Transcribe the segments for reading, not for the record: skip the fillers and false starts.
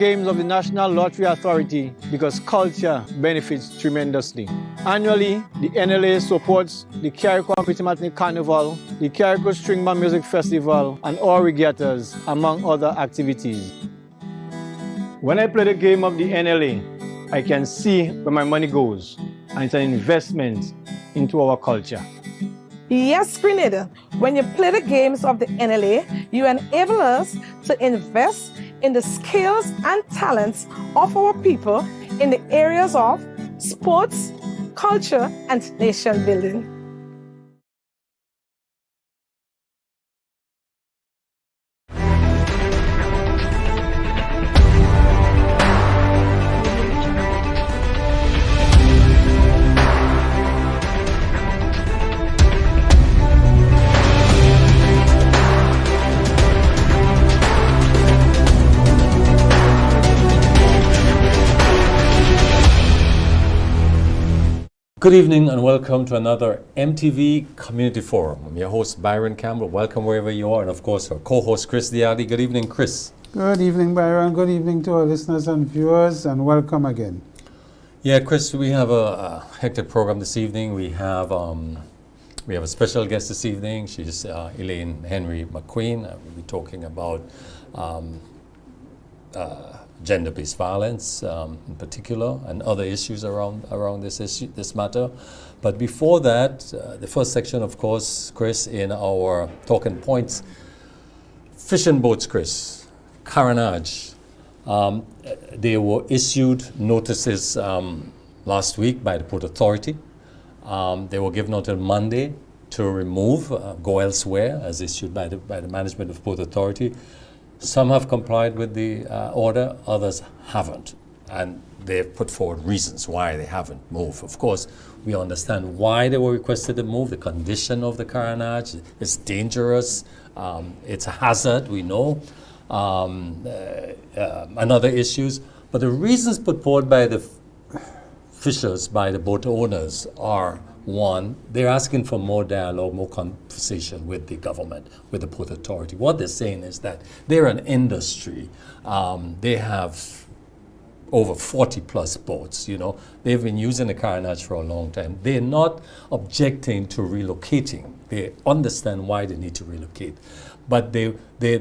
Games of the National Lottery Authority because culture benefits tremendously. Annually, the NLA supports the Carriacou Pitty Carnival, the Carriacou String Band Music Festival, and all regattas, among other activities. When I play the game of the NLA, I can see where my money goes, and it's an investment into our culture. Yes, Grenada, when you play the games of the NLA, you enable us to invest in the skills and talents of our people in the areas of sports, culture, and nation building. Good evening and welcome to another MTV Community Forum. I'm your host Byron Campbell. Welcome wherever you are, and of course our co-host Chris Diardi. Good evening, Chris. Good evening, Byron. Good evening to our listeners and viewers, and welcome again. Yeah, Chris, we have a hectic program this evening. We have a special guest this evening. She's Elaine Henry McQueen. We'll be talking about gender-based violence in particular, and other issues around this matter. But before that, the first section, of course, Chris, in our talking points, fishing boats, Chris, Carenage. They were issued notices last week by the Port Authority. They were given until Monday to remove, go elsewhere, as issued by the management of Port Authority. Some have complied with the order, others haven't. And they've put forward reasons why they haven't moved. Of course, we understand why they were requested to move, the condition of the Carenage. It's dangerous, it's a hazard, we know, and other issues. But the reasons put forward by the fishers, by the boat owners, are one, they're asking for more dialogue, more conversation with the government, with the Port Authority. What they're saying is that they're an industry. They have over 40 plus boats, you know. They've been using the Carenage for a long time. They're not objecting to relocating. They understand why they need to relocate. But they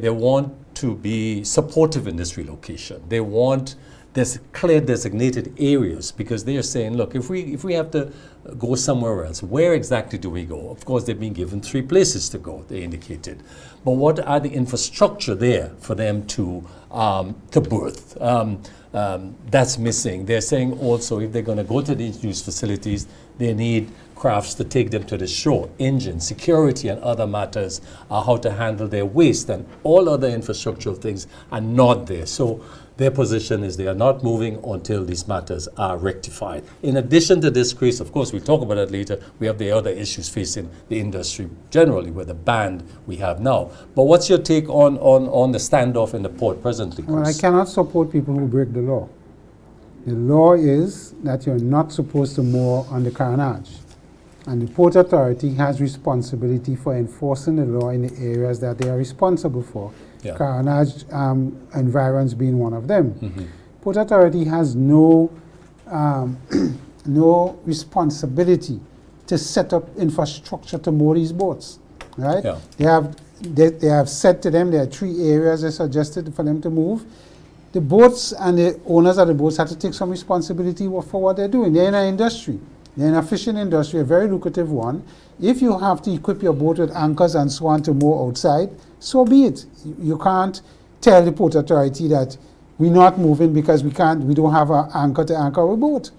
want to be supportive in this relocation. They want there's clear designated areas, because they are saying, look, if we have to go somewhere else, where exactly do we go? Of course, they've been given 3 places to go, they indicated. But what are the infrastructure there for them to berth? That's missing. They're saying also, if they're going to go to these news facilities, they need crafts to take them to the shore, engine, security, and other matters, how to handle their waste, and all other infrastructural things are not there. So their position is they are not moving until these matters are rectified. In addition to this, Chris, of course, we'll talk about that later, we have the other issues facing the industry generally with the ban we have now. But what's your take on the standoff in the port presently, Chris? Well, I cannot support people who break the law. The law is that you're not supposed to moor on the Carenage. And the Port Authority has responsibility for enforcing the law in the areas that they are responsible for. Yeah. Carenage environs being one of them. Mm-hmm. Port Authority has no responsibility to set up infrastructure to moor these boats, right? Yeah. They have said to them there are 3 areas they suggested for them to move. The boats and the owners of the boats have to take some responsibility for what they're doing. They're in an industry. They're in a fishing industry, a very lucrative one. If you have to equip your boat with anchors and so on to moor outside, so be it. You can't tell the Port Authority that we're not moving because we don't have an anchor to anchor our boat.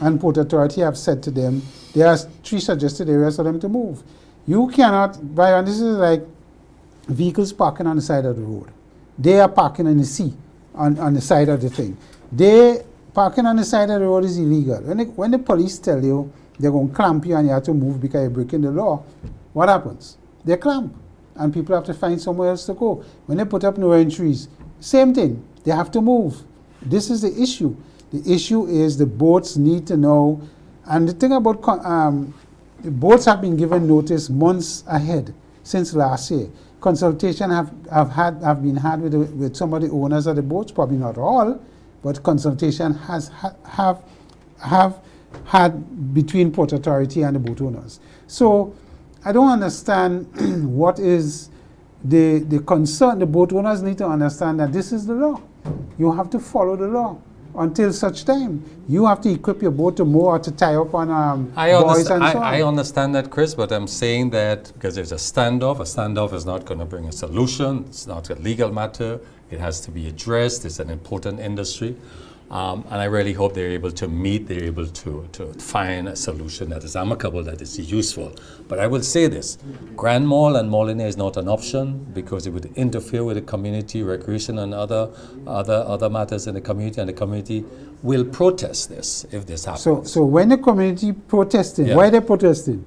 And Port Authority have said to them, there are 3 suggested areas for them to move. You cannot, Byron, this is like vehicles parking on the side of the road. They are parking in the sea on the side of the thing. Parking on the side of the road is illegal. When the police tell you they're going to clamp you and you have to move because you're breaking the law, what happens? They clamp, and people have to find somewhere else to go. When they put up no entries, same thing. They have to move. This is the issue. The issue is the boats need to know. And the thing about the boats have been given notice months ahead since last year. consultation have been had with some of the owners of the boats, probably not all, but consultation have had between Port Authority and the boat owners. So I don't understand what is the concern. The boat owners need to understand that this is the law. You have to follow the law until such time. You have to equip your boat to moor or to tie up on buoys and so on. I understand that, Chris, but I'm saying that because there's a standoff is not going to bring a solution. It's not a legal matter. It has to be addressed. It's an important industry. And I really hope they're able to meet, they're able to find a solution that is amicable, that is useful. But I will say this, Grand Mall and Molyneux is not an option because it would interfere with the community, recreation and other matters in the community, and the community will protest this if this happens. So when the community protesting, why are they protesting?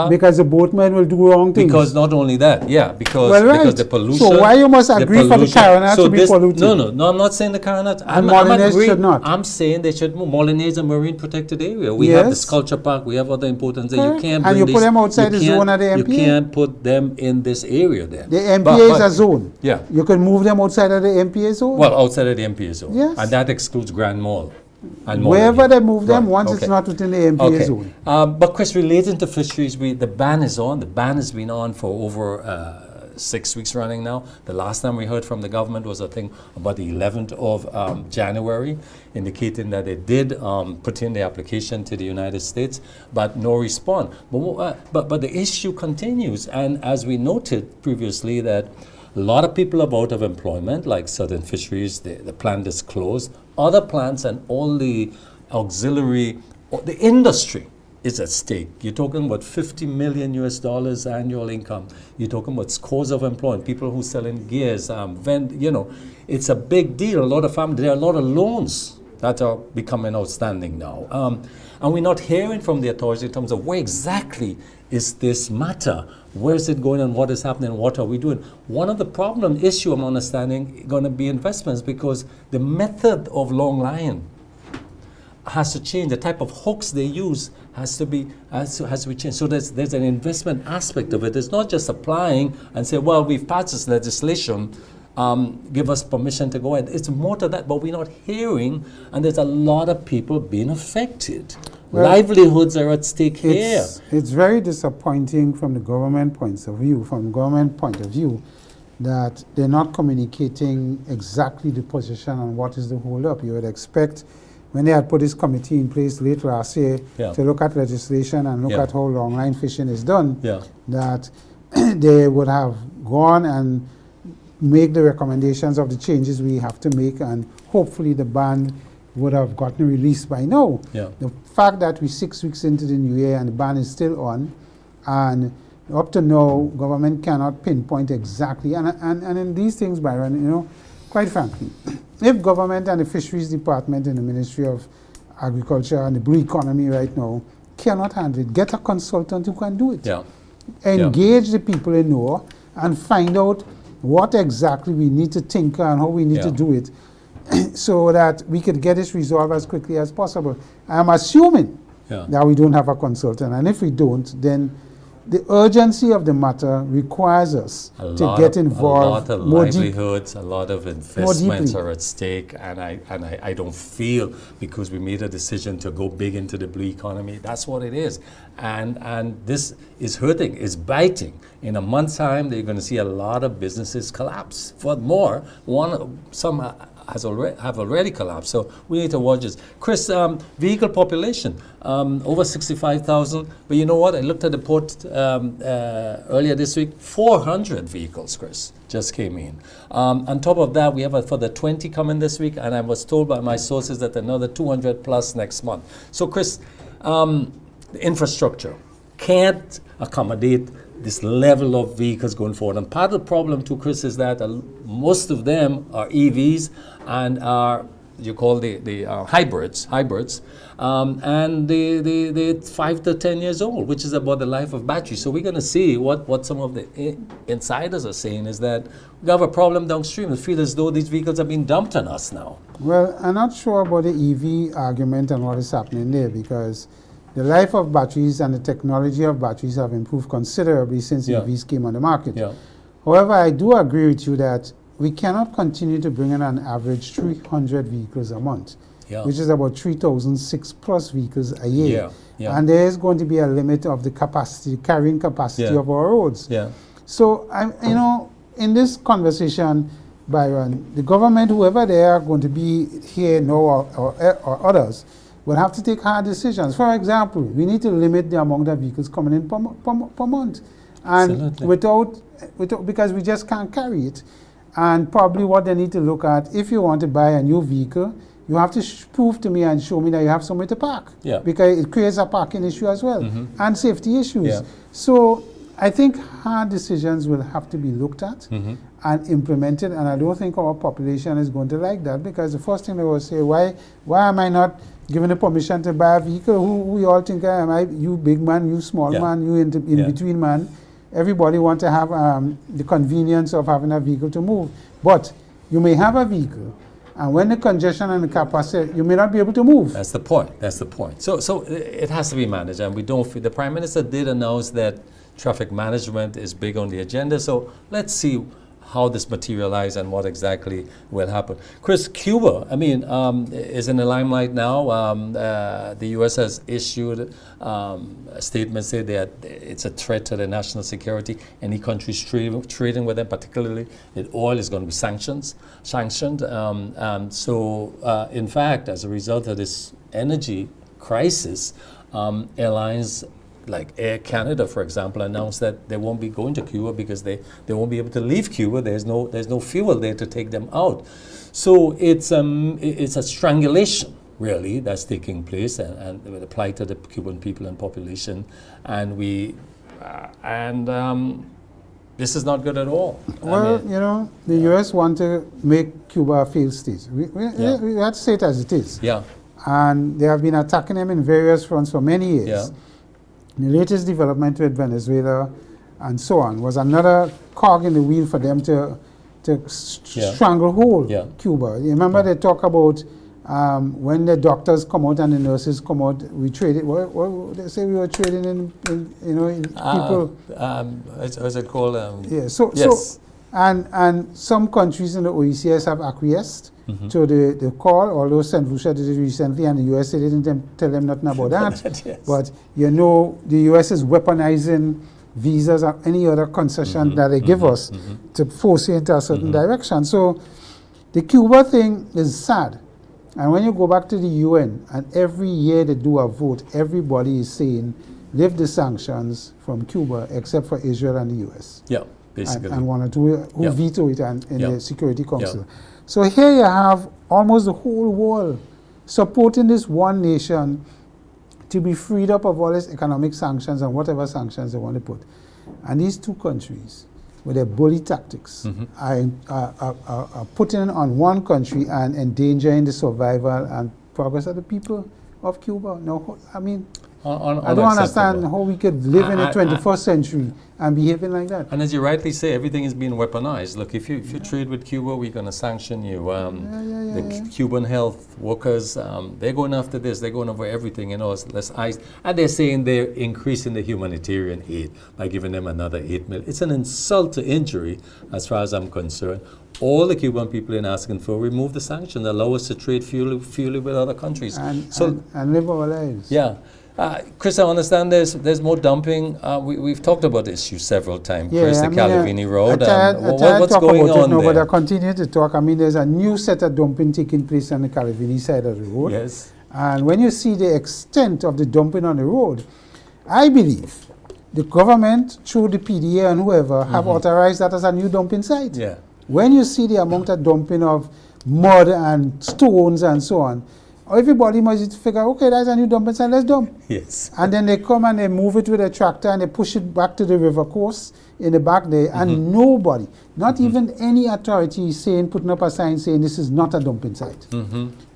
Because the boatmen will do wrong things. Because not only that, because the pollution. So why you must agree for the Caronat to be polluted? No, I'm not saying the Caronat. And Molyneux should not. I'm saying they should move. Molyneux is a marine protected area. We have the sculpture park. We have other important things. You can't. And you put them outside the zone of the MPA. You can't put them in this area there. The MPA is a zone. Yeah. You can move them outside of the MPA zone. Well, outside of the MPA zone. Yes. And that excludes Grand Mall. And wherever they move them, once it's not within the MPA zone. But Chris, relating to fisheries, the ban is on. The ban has been on for over 6 weeks running now. The last time we heard from the government was, I think, about the 11th of January, indicating that they did put in the application to the United States, but no response. But the issue continues, and as we noted previously, that a lot of people are out of employment, like certain fisheries, the plant is closed. Other plants and all the auxiliary, the industry is at stake. You're talking about $50 million annual income. You're talking about scores of employment, people who selling gears, it's a big deal. A lot of families, there are a lot of loans that are becoming outstanding now. And we're not hearing from the authorities in terms of where exactly is this matter? Where is it going and what is happening? What are we doing? One of the problem issue I'm understanding going to be investments, because the method of long line has to change. The type of hooks they use has to be changed. So there's an investment aspect of it. It's not just applying and say, well, we've passed this legislation, give us permission to go ahead. It's more to that, but we're not hearing, and there's a lot of people being affected. Well, livelihoods are at stake here. It's very disappointing from the government point of view, that they're not communicating exactly the position on what is the hold up. You would expect, when they had put this committee in place late last year to look at legislation and look at how long line fishing is done, that they would have gone and make the recommendations of the changes we have to make, and hopefully the ban would have gotten released by now. The fact that we're 6 weeks into the new year and the ban is still on, and up to now, government cannot pinpoint exactly, and in these things, Byron, quite frankly, if government and the Fisheries Department and the Ministry of Agriculture and the blue economy right now cannot handle it, get a consultant who can do it. Engage the people in NOAA and find out what exactly we need to tinker and how we need to do it, so that we could get this resolved as quickly as possible. I'm assuming that we don't have a consultant, and if we don't, then the urgency of the matter requires us to get involved. A lot of livelihoods, a lot of investments are at stake, and I don't feel, because we made a decision to go big into the blue economy, that's what it is. And this is hurting, is biting. In a month's time, they're going to see a lot of businesses collapse. Furthermore, some have already collapsed. So we need to watch this. Chris, vehicle population, over 65,000. But you know what? I looked at the port earlier this week, 400 vehicles, Chris, just came in. On top of that, we have a further 20 coming this week, and I was told by my sources that another 200 plus next month. So Chris, the infrastructure can't accommodate this level of vehicles going forward. And part of the problem too, Chris, is that most of them are EVs and are, you call the hybrids, and they're 5 to 10 years old, which is about the life of batteries. So we're going to see what some of the insiders are saying is that we have a problem downstream. We feel as though these vehicles have been dumped on us now. Well, I'm not sure about the EV argument and what is happening there, because the life of batteries and the technology of batteries have improved considerably since EVs came on the market. However, I do agree with you that we cannot continue to bring in an average 300 vehicles a month, which is about 3,006 plus vehicles a year. And there is going to be a limit of the capacity, carrying capacity of our roads. So, you know, in this conversation, Byron, the government, whoever they are going to be here now or others, will have to take hard decisions. For example, we need to limit the amount of vehicles coming in per month. And without, because we just can't carry it. And probably what they need to look at, if you want to buy a new vehicle, you have to prove to me and show me that you have somewhere to park. Because it creates a parking issue as well, and safety issues. So I think hard decisions will have to be looked at and implemented, and I don't think our population is going to like that, because the first thing they will say, why am I not given the permission to buy a vehicle? Who we all think I am? You big man, you small man, you in between man. Everybody wants to have the convenience of having a vehicle to move. But you may have a vehicle, and when the congestion and the capacity, you may not be able to move. That's the point. That's the point. So it has to be managed, and we don't feel, the Prime Minister did announce that traffic management is big on the agenda. So let's see how this materializes and what exactly will happen. Chris, Cuba, I mean, is in the limelight now. The U.S. has issued a statement saying that it's a threat to their national security. Any countries trading with them, particularly in oil, is going to be sanctioned. So, in fact, as a result of this energy crisis, airlines like Air Canada, for example, announced that they won't be going to Cuba because they won't be able to leave Cuba. There's no fuel there to take them out. So it's a strangulation, really, that's taking place, and it will apply to the Cuban people and population. And this is not good at all. Well, you know, the U.S. want to make Cuba a failed state. We have to say it as it is. And they have been attacking them in various fronts for many years. The latest development with Venezuela and so on was another cog in the wheel for them to stranglehold Cuba. You remember they talk about when the doctors come out and the nurses come out, we traded. What they say we were trading in people. What's it called? And some countries in the OECS have acquiesced to the call, although St. Lucia did it recently, and the US didn't tell them nothing about that. But you know, the US is weaponizing visas or any other concession that they give us to force you into a certain direction. So the Cuba thing is sad. And when you go back to the UN, and every year they do a vote, everybody is saying, lift the sanctions from Cuba, except for Israel and the US. Basically. And one or two who veto it in the Security Council. So here you have almost the whole world supporting this one nation to be freed up of all its economic sanctions and whatever sanctions they want to put. And these two countries, with their bully tactics, are putting on one country and endangering the survival and progress of the people of Cuba. No, I mean, I don't understand how we could live in the 21st century and behaving like that. And as you rightly say, everything is being weaponized. Look, if you trade with Cuba, we're going to sanction you. The Cuban health workers, they're going after this. They're going over everything. You know, less ice. And they're saying they're increasing the humanitarian aid by giving them another $8 million. It's an insult to injury, as far as I'm concerned. All the Cuban people are asking for, remove the sanctions, allow us to trade fuel with other countries. And live our lives. Chris, I understand there's more dumping. We've talked about this issue several times. Chris, the Calavini Road. What's going on there? But I continue to talk. I mean, there's a new set of dumping taking place on the Calavini side of the road. Yes. And when you see the extent of the dumping on the road, I believe the government, through the PDA and whoever, have authorized that as a new dumping site. When you see the amount of dumping of mud and stones and so on, everybody must figure, okay, that's a new dumping site, let's dump. And then they come and they move it with a tractor and they push it back to the river course in the back there, and nobody, not even any authority putting up a sign saying this is not a dumping site.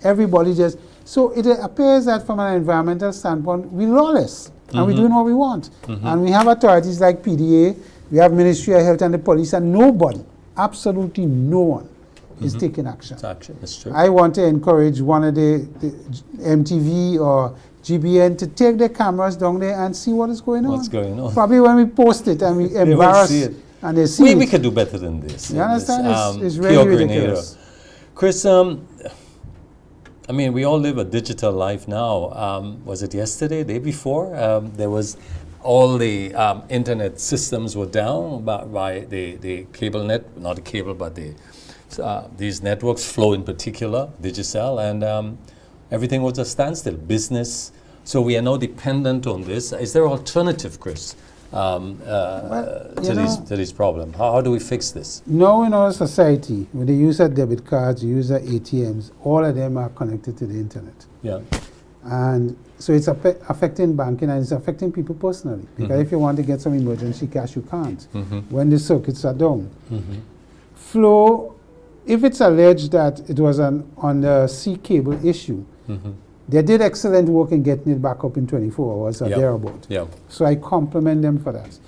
Everybody just, so it appears that from an environmental standpoint, we're lawless and we're doing what we want. And we have authorities like PDA, we have Ministry of Health and the police, and nobody, absolutely no one, is taking action. That's true. I want to encourage one of the MTV or GBN to take their cameras down there and see what is going on. What's going on? Probably when we post it and we embarrass and they see We it. could do better than this. You understand? It's Pure really Grenada. ridiculous. Chris, I mean, we all live a digital life now. Was it yesterday, day before? There was all the internet systems were down by the cable net, not the cable, but these networks, Flow in particular, Digicel, and everything was a standstill. Business. So we are now dependent on this. Is there an alternative, Chris, to this problem? How do we fix this? Now in our society, when they use debit cards, you use ATMs, all of them are connected to the internet. Yeah. And so it's affecting banking and it's affecting people personally. Because if you want to get some emergency cash, you can't when the circuits are down. Flow, if it's alleged that it was on the sea cable issue, they did excellent work in getting it back up in 24 hours or thereabout. Yeah. So I compliment them for that.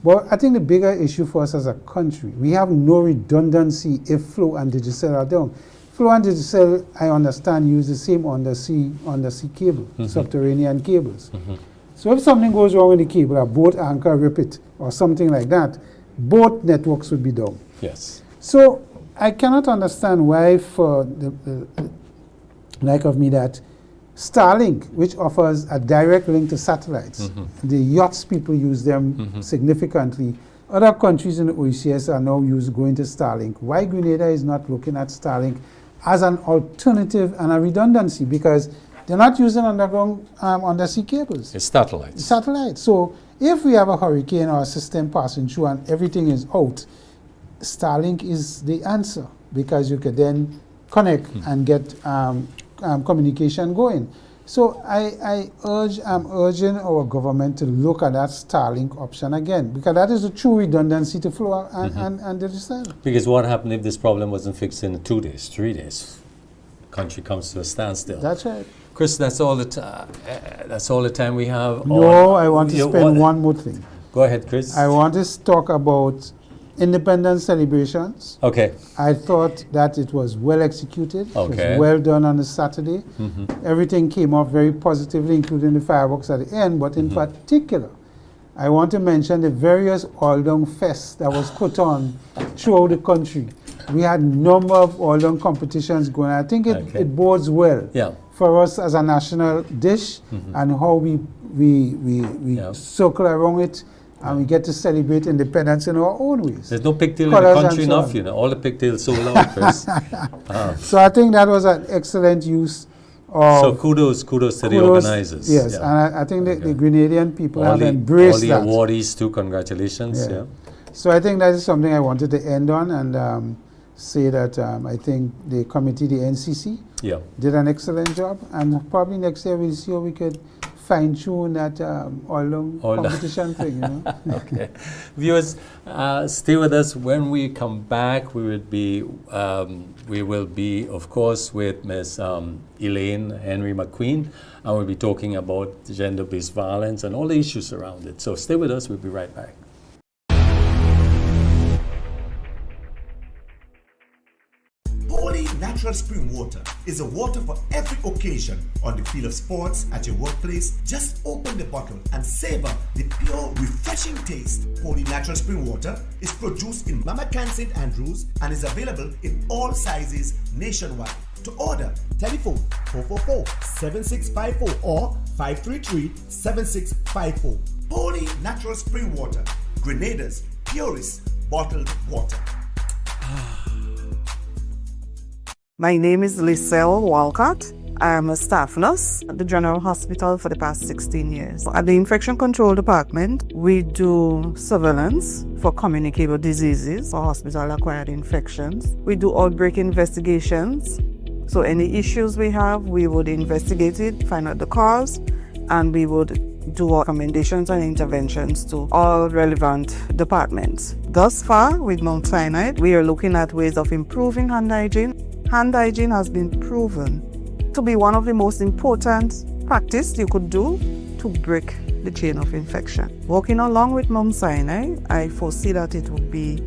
But I think the bigger issue for us as a country, we have no redundancy if Flow and Digicel are down. Flow and Digicel, I understand, use the same undersea cable, subterranean cables. So if something goes wrong with the cable, a boat anchor rip it or something like that, both networks would be down. Yes. So I cannot understand why, for the like of me, that Starlink, which offers a direct link to satellites, the yachts people use them significantly. Other countries in the OECS are now going to Starlink. Why Grenada is not looking at Starlink as an alternative and a redundancy? Because they're not using underground undersea cables. It's satellites. Satellites. So if we have a hurricane or a system passing through and everything is out, Starlink is the answer, because you can then connect and get communication going. So I'm urging our government to look at that Starlink option again, because that is the true redundancy to Flow and Digicel. Because what happened if this problem wasn't fixed in 2 days, 3 days? Country comes to a standstill. That's right. Chris, that's all the time we have. No, I want to spend one more thing. Go ahead, Chris. I want to talk about Independence celebrations. Okay. I thought that it was well executed. Okay. It was well done on the Saturday. Everything came off very positively, including the fireworks at the end. But in particular, I want to mention the various Oildong Fests that was put on throughout the country. We had a number of Oildong competitions going. I think it bodes well for us as a national dish and how we circle around it. And we get to celebrate independence in our own ways. There's no pigtail in the country enough, you know. All the pigtails sold out, Chris. So I think that was an excellent use of... So kudos to the organizers. Yes, yeah. and I think the Grenadian people have embraced that. All the awardees too, congratulations. Yeah. So I think that is something I wanted to end on and say that I think the committee, the NCC, did an excellent job. And probably next year we'll see how we could fine-tune that Oildong competition thing, you know. Okay. Viewers, stay with us. When we come back, we will be, of course, with Ms. Elaine Henry McQueen, and we'll be talking about gender-based violence and all the issues around it. So stay with us. We'll be right back. Natural spring water is a water for every occasion. On the field of sports, at your workplace, just open the bottle and savor the pure, refreshing taste. Holy Natural Spring Water is produced in Mama Can St. Andrews and is available in all sizes nationwide. To order, telephone 444-7654 or 533-7654. Holy Natural Spring Water, Grenada's purest bottled water. My name is Lyselle Walcott. I am a staff nurse at the General Hospital for the past 16 years. At the Infection Control Department, we do surveillance for communicable diseases or hospital-acquired infections. We do outbreak investigations. So any issues we have, we would investigate it, find out the cause, and we would do recommendations and interventions to all relevant departments. Thus far, with Mount Sinai, we are looking at ways of improving hand hygiene. Hand hygiene has been proven to be one of the most important practices you could do to break the chain of infection. Working along with Mount Sinai, I foresee that it would be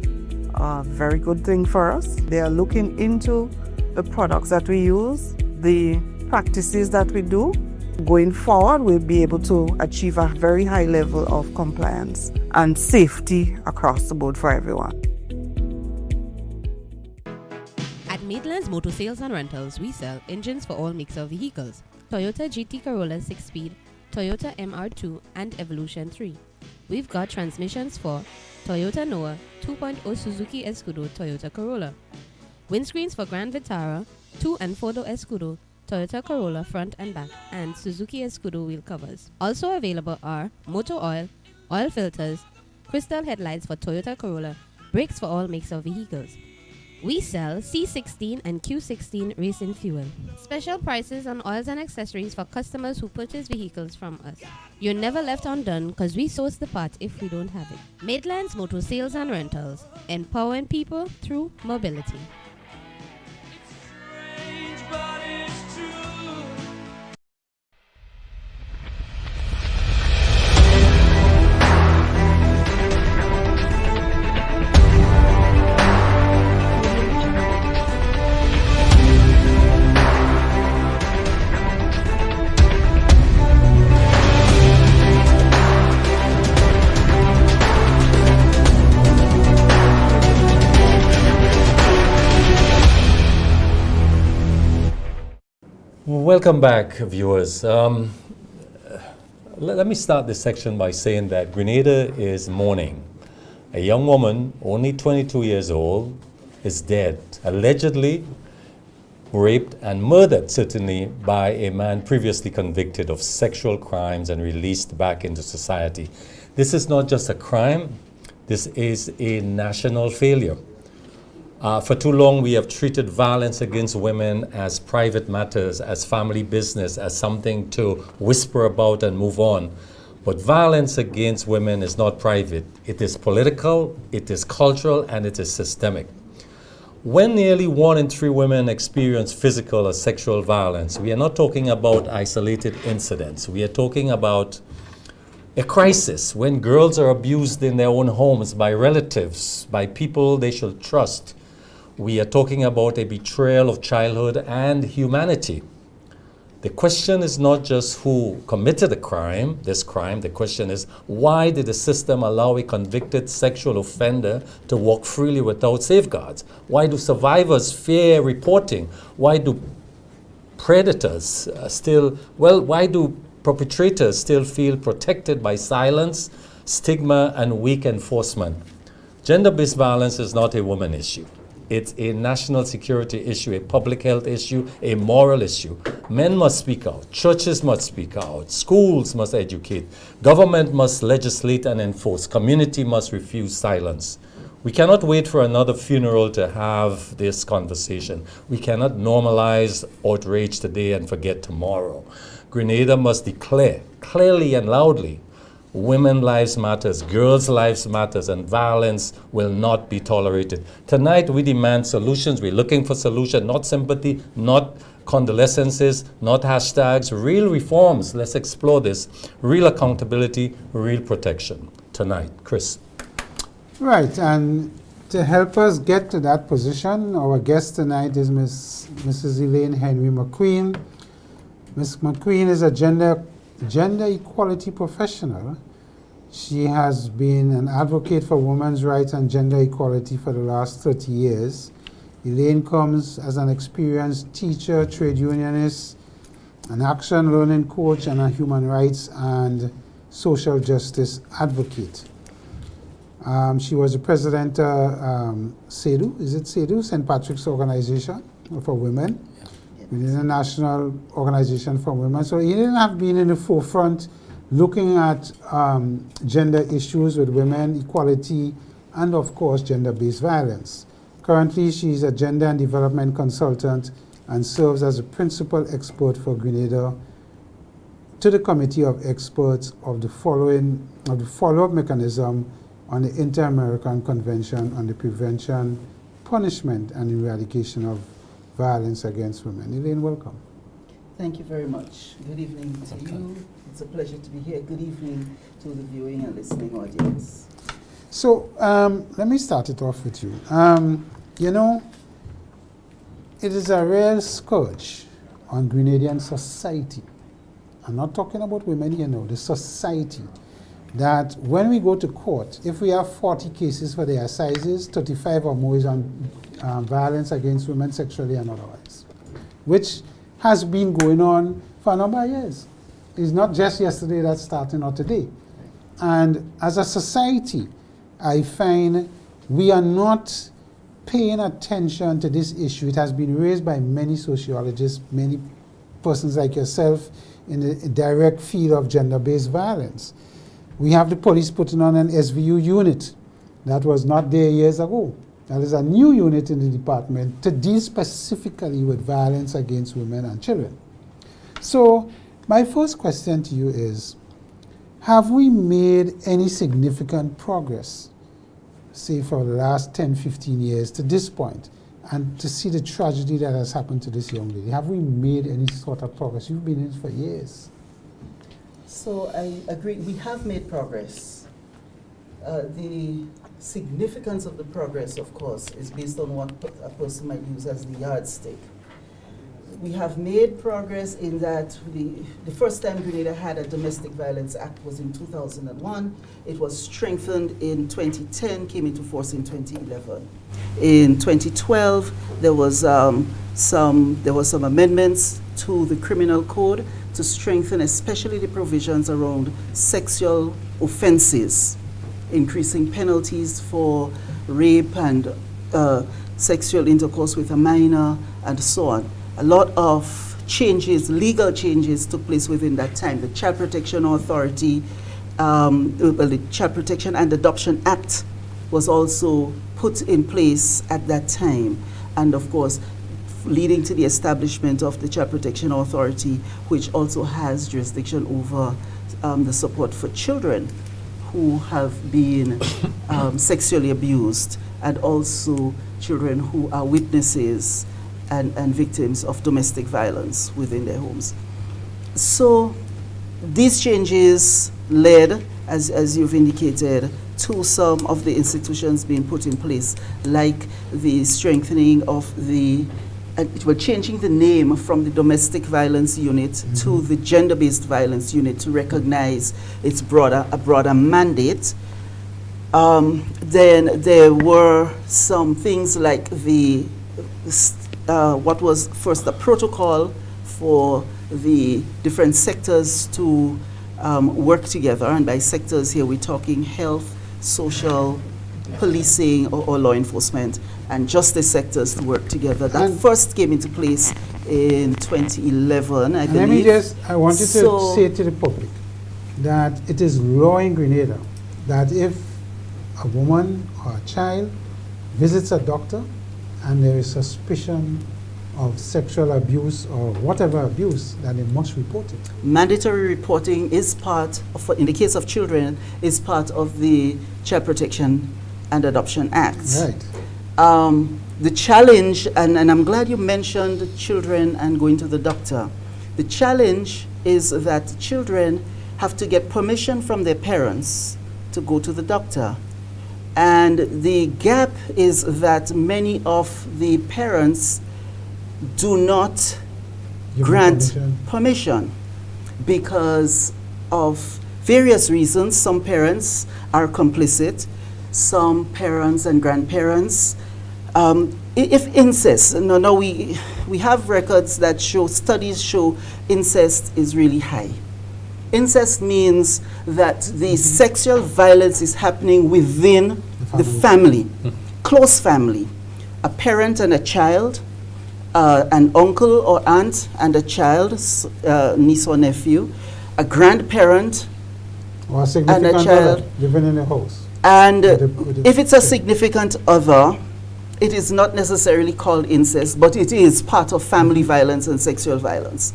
a very good thing for us. They are looking into the products that we use, the practices that we do, Going forward, we'll be able to achieve a very high level of compliance and safety across the board for everyone. At Maitland's Motor Sales and Rentals, we sell engines for all makes of vehicles: Toyota GT Corolla 6-speed, Toyota MR2 and Evolution 3. We've got transmissions for Toyota Noah, 2.0 Suzuki Escudo, Toyota Corolla. Windscreens for Grand Vitara, 2 and 4-door Escudo, Toyota Corolla front and back, and Suzuki Escudo wheel covers. Also available are motor oil, oil filters, crystal headlights for Toyota Corolla, brakes for all makes of vehicles. We sell C16 and Q16 racing fuel. Special prices on oils and accessories for customers who purchase vehicles from us. You're never left undone because we source the part if we don't have it. Maitland's Motor Sales and Rentals, empowering people through mobility. Welcome back, viewers. Let me start this section by saying that Grenada is mourning. A young woman, only 22 years old, is dead, allegedly raped and murdered, certainly, by a man previously convicted of sexual crimes and released back into society. This is not just a crime, this is a national failure. For too long, we have treated violence against women as private matters, as family business, as something to whisper about and move on. But violence against women is not private. It is political, it is cultural, and it is systemic. When nearly 1 in 3 women experience physical or sexual violence, we are not talking about isolated incidents. We are talking about a crisis when girls are abused in their own homes by relatives, by people they should trust. We are talking about a betrayal of childhood and humanity. The question is not just who committed this crime. The question is, why did the system allow a convicted sexual offender to walk freely without safeguards? Why do survivors fear reporting? Why do predators why do perpetrators still feel protected by silence, stigma, and weak enforcement? Gender-based violence is not a woman issue. It's a national security issue, a public health issue, a moral issue. Men must speak out, churches must speak out, schools must educate, government must legislate and enforce, community must refuse silence. We cannot wait for another funeral to have this conversation. We cannot normalize outrage today and forget tomorrow. Grenada must declare clearly and loudly, women's lives matters, girls' lives matters, and violence will not be tolerated. Tonight we demand solutions. We're looking for solutions, not sympathy, not condolences, not hashtags, real reforms. Let's explore this. Real accountability, real protection. Tonight, Chris. Right, and to help us get to that position, our guest tonight is Mrs. Elaine Henry McQueen. Ms. McQueen is a gender equality professional. She has been an advocate for women's rights and gender equality for the last 30 years. Elaine comes as an experienced teacher, trade unionist, an action learning coach, and a human rights and social justice advocate. She was the president of CEDU, is it CEDU? St. Patrick's Organization for Women. It is a national organization for women. So Elaine have been in the forefront looking at gender issues with women, equality, and of course gender-based violence. Currently, she is a gender and development consultant and serves as a principal expert for Grenada to the committee of experts of the follow-up mechanism on the Inter-American Convention on the Prevention, Punishment, and Eradication of Violence against Women. Elaine, welcome. Thank you very much. Good evening to you. It's a pleasure to be here. Good evening to the viewing and listening audience. So let me start it off with you. You know, it is a real scourge on Grenadian society I'm not talking about women here now, the society, that when we go to court, if we have 40 cases for the assizes, 35 or more is on violence against women sexually and otherwise, which has been going on for a number of years. It's not just yesterday that's starting or today. And as a society, I find we are not paying attention to this issue. It has been raised by many sociologists, many persons like yourself in the direct field of gender-based violence. We have the police putting on an SVU unit. That was not there years ago. That is a new unit in the department to deal specifically with violence against women and children. So my first question to you is, have we made any significant progress, say for the last 10, 15 years to this point, and to see the tragedy that has happened to this young lady? Have we made any sort of progress? You've been in it for years. So I agree, we have made progress. The significance of the progress, of course, is based on what a person might use as the yardstick. We have made progress in that the first time Grenada had a Domestic Violence Act was in 2001. It was strengthened in 2010, came into force in 2011. In 2012, there was some amendments to the criminal code to strengthen especially the provisions around sexual offenses, increasing penalties for rape and sexual intercourse with a minor and so on. A lot of changes, legal changes, took place within that time. The Child Protection Authority, the Child Protection and Adoption Act was also put in place at that time. And of course, leading to the establishment of the Child Protection Authority, which also has jurisdiction over the support for children who have been sexually abused, and also children who are witnesses and victims of domestic violence within their homes. So these changes led, as you've indicated, to some of the institutions being put in place, like the strengthening of we're changing the name from the Domestic Violence Unit to the Gender-Based Violence Unit to recognize a broader mandate. Then there were some things like what was first a protocol for the different sectors to work together, and by sectors here we're talking health, social, policing, or law enforcement, and justice sectors to work together. That first came into place in 2011, I believe. I want you to say to the public that it is law in Grenada that if a woman or a child visits a doctor and there is suspicion of sexual abuse or whatever abuse, then they must report it. Mandatory reporting is part of, in the case of children, is part of the Child Protection and Adoption Act. Right. The challenge, and I'm glad you mentioned children and going to the doctor. The challenge is that children have to get permission from their parents to go to the doctor. And the gap is that many of the parents do not grant permission because of various reasons. Some parents are complicit, some parents and grandparents. If incest, we have records that show, studies show incest is really high. Incest means that the sexual violence is happening within the family, close family. A parent and a child, an uncle or aunt and a child, niece or nephew, a grandparent or a significant and a child other living in a house. And if it's a significant other, it is not necessarily called incest, but it is part of family violence and sexual violence.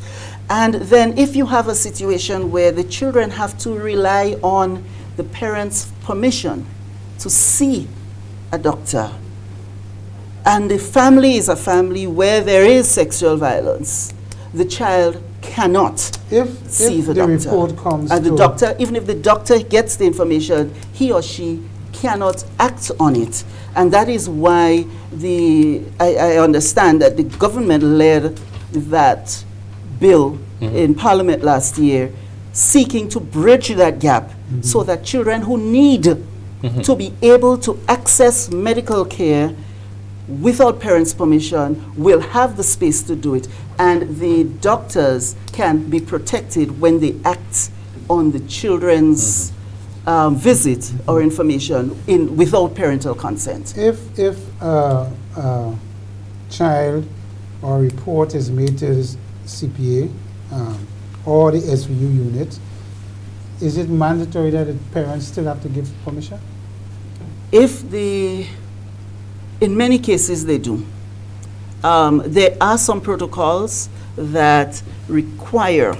And then if you have a situation where the children have to rely on the parents' permission to see a doctor, and the family is a family where there is sexual violence, the child cannot see the doctor. Report comes and the doctor, even if the doctor gets the information, he or she cannot act on it. And that is why I understand that the government led that bill in Parliament last year, seeking to bridge that gap so that children who need to be able to access medical care without parents' permission will have the space to do it, and the doctors can be protected when they act on the children's visit or information without parental consent. If a child or report is made to the CPA or the SVU unit, is it mandatory that the parents still have to give permission? In many cases they do. There are some protocols that require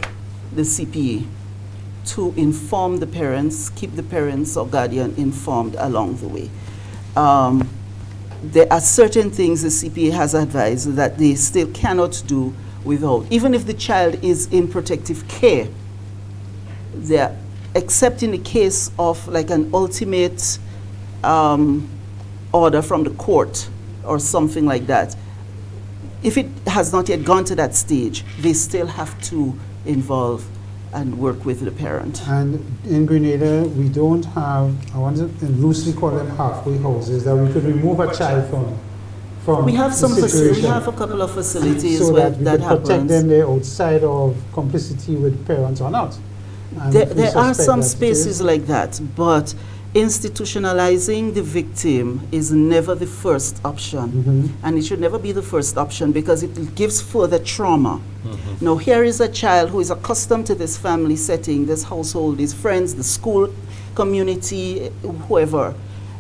the CPA to inform the parents, keep the parents or guardian informed along the way. There are certain things the CPA has advised that they still cannot do without, even if the child is in protective care, except in the case of like an ultimate order from the court or something like that. If it has not yet gone to that stage, they still have to involve and work with the parent. And in Grenada, we don't have, I want to loosely call them halfway houses, that we could remove a child from We have the some situation, we have a couple of facilities so where that we that could protect happens. them there outside of complicity with parents or not. And if we There are suspect some that it spaces is, like that, but institutionalizing the victim is never the first option. And it should never be the first option because it gives further trauma. Now, here is a child who is accustomed to this family setting, this household, his friends, the school community, whoever,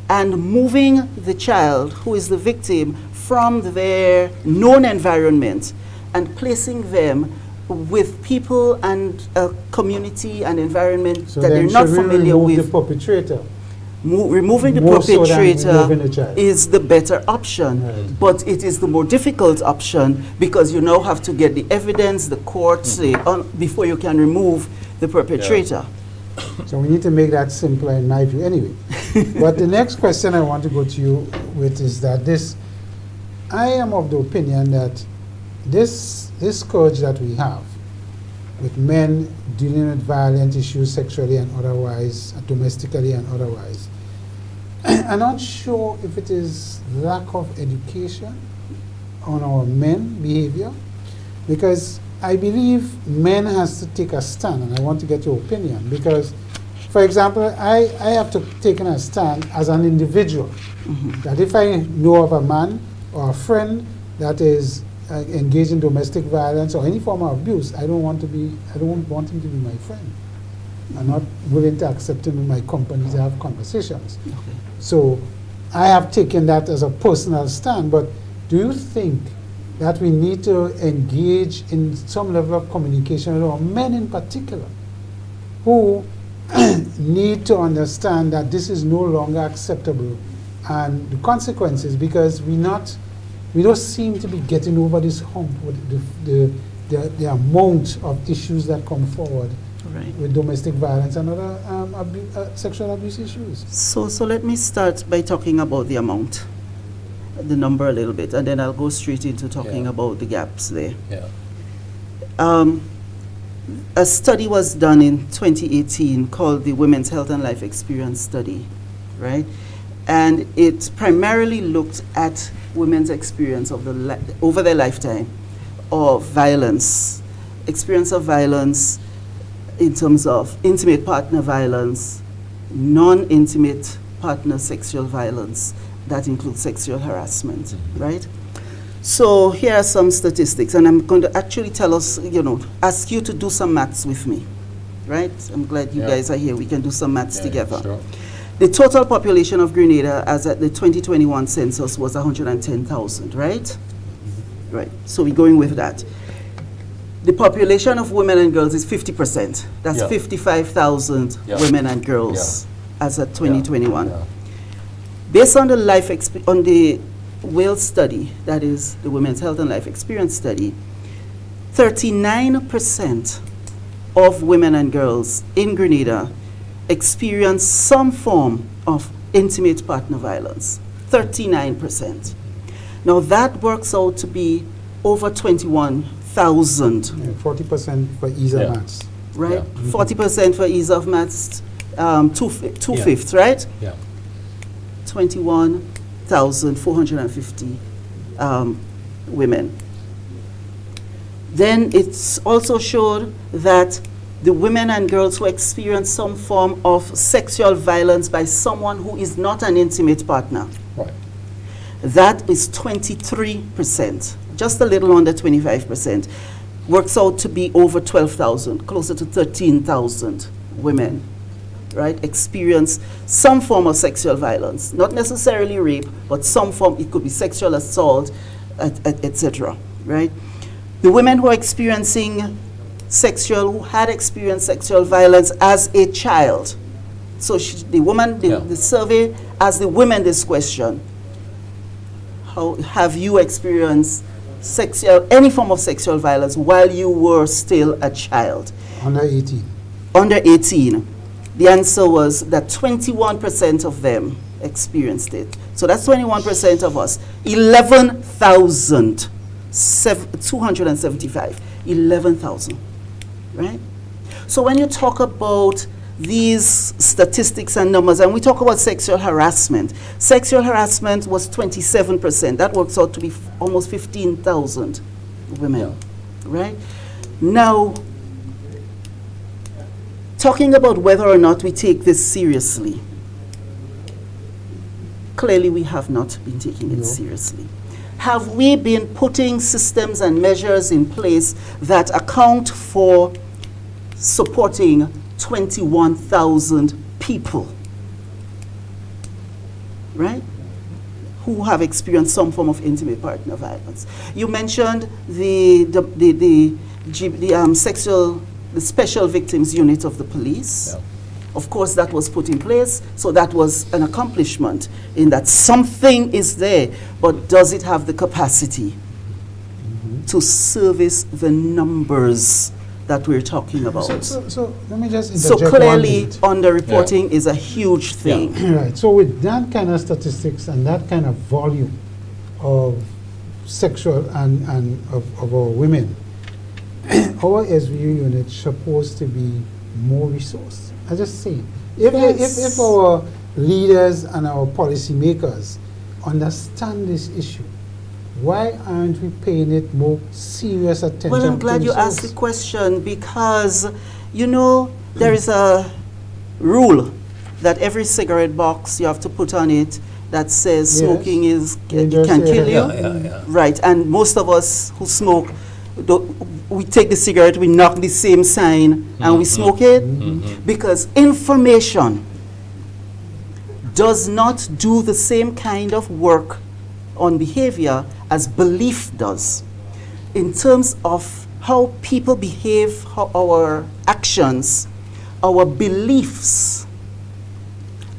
and moving the child who is the victim from their known environment and placing them with people and a community and environment so that they're then not should we familiar remove with. the perpetrator? Removing the More so than perpetrator removing the child. is the better option, Right. but it is the more difficult option because you now have to get the evidence, the courts, before you can remove the perpetrator. So we need to make that simpler in my view anyway. But the next question I want to go to you with is that I am of the opinion that this scourge that we have with men dealing with violent issues sexually and otherwise, domestically and otherwise, I'm not sure if it is lack of education on our men behavior, because I believe men has to take a stand, and I want to get your opinion, because, for example, I have to take a stand as an individual, that if I know of a man or a friend that is engaged in domestic violence or any form of abuse, I don't want him to be my friend. I'm not willing to accept him in my company to have conversations. Okay. So I have taken that as a personal stand, but do you think that we need to engage in some level of communication with our men in particular, who need to understand that this is no longer acceptable and the consequences, because we don't seem to be getting over this hump with the amount of issues that come forward with domestic violence and other sexual abuse issues. So let me start by talking about the amount, the number a little bit, and then I'll go straight into talking about the gaps there. A study was done in 2018 called the Women's Health and Life Experience Study, right? And it primarily looked at women's experience of over their lifetime of violence, experience of violence in terms of intimate partner violence, non-intimate partner sexual violence, that includes sexual harassment, right? So here are some statistics, and I'm going to actually tell us, ask you to do some maths with me, right? I'm glad you guys are here. We can do some maths together. Sure. The total population of Grenada as at the 2021 census was 110,000, right? Right, so we're going with that. The population of women and girls is 50%. That's 55,000 women and girls as at 2021. Based on the Wales study, that is the Women's Health and Life Experience Study, 39% of women and girls in Grenada experience some form of intimate partner violence. 39%. Now that works out to be over 21 21,000, 40% for ease of maths. right? Yeah. 40% for ease of maths, two-fifths, right? Yeah. 21,450 women. Then it's also showed that the women and girls who experience some form of sexual violence by someone who is not an intimate partner, Right. that is 23%, just a little under 25%. Works out to be over 12,000, closer to 13,000 women, right, experience some form of sexual violence. Not necessarily rape, but some form, it could be sexual assault, etc., right? The women who are experiencing who had experienced sexual violence as a child. So the survey asked the women this question: how have you experienced any form of sexual violence while you were still a child? Under 18. Under 18. The answer was that 21% of them experienced it. So that's 21% of us. 11,275. 11,000. Right? So when you talk about these statistics and numbers, and we talk about sexual harassment was 27%. That works out to be almost 15,000 women. Right? Now, talking about whether or not we take this seriously, clearly we have not been taking it seriously. Have we been putting systems and measures in place that account for supporting 21,000 people, right, who have experienced some form of intimate partner violence? You mentioned the Special Victims Unit of the police. Yeah. Of course, that was put in place, so that was an accomplishment in that something is there, but does it have the capacity to service the numbers that we're talking about? So let me just So interject clearly, underreporting is a huge thing. Right. So with that kind of statistics and that kind of volume of sexual and of our women, our SVU unit is supposed to be more resourced. I just say, if our leaders and our policymakers understand this issue, why aren't we paying it more serious attention? Well, I'm glad you asked the question, because, you know, there is a rule that every cigarette box you have to put on it that says smoking can kill you. Right, and most of us who smoke, we take the cigarette, we knock the same sign, and we smoke it, because information does not do the same kind of work on behavior as belief does. In terms of how people behave, how our actions, our beliefs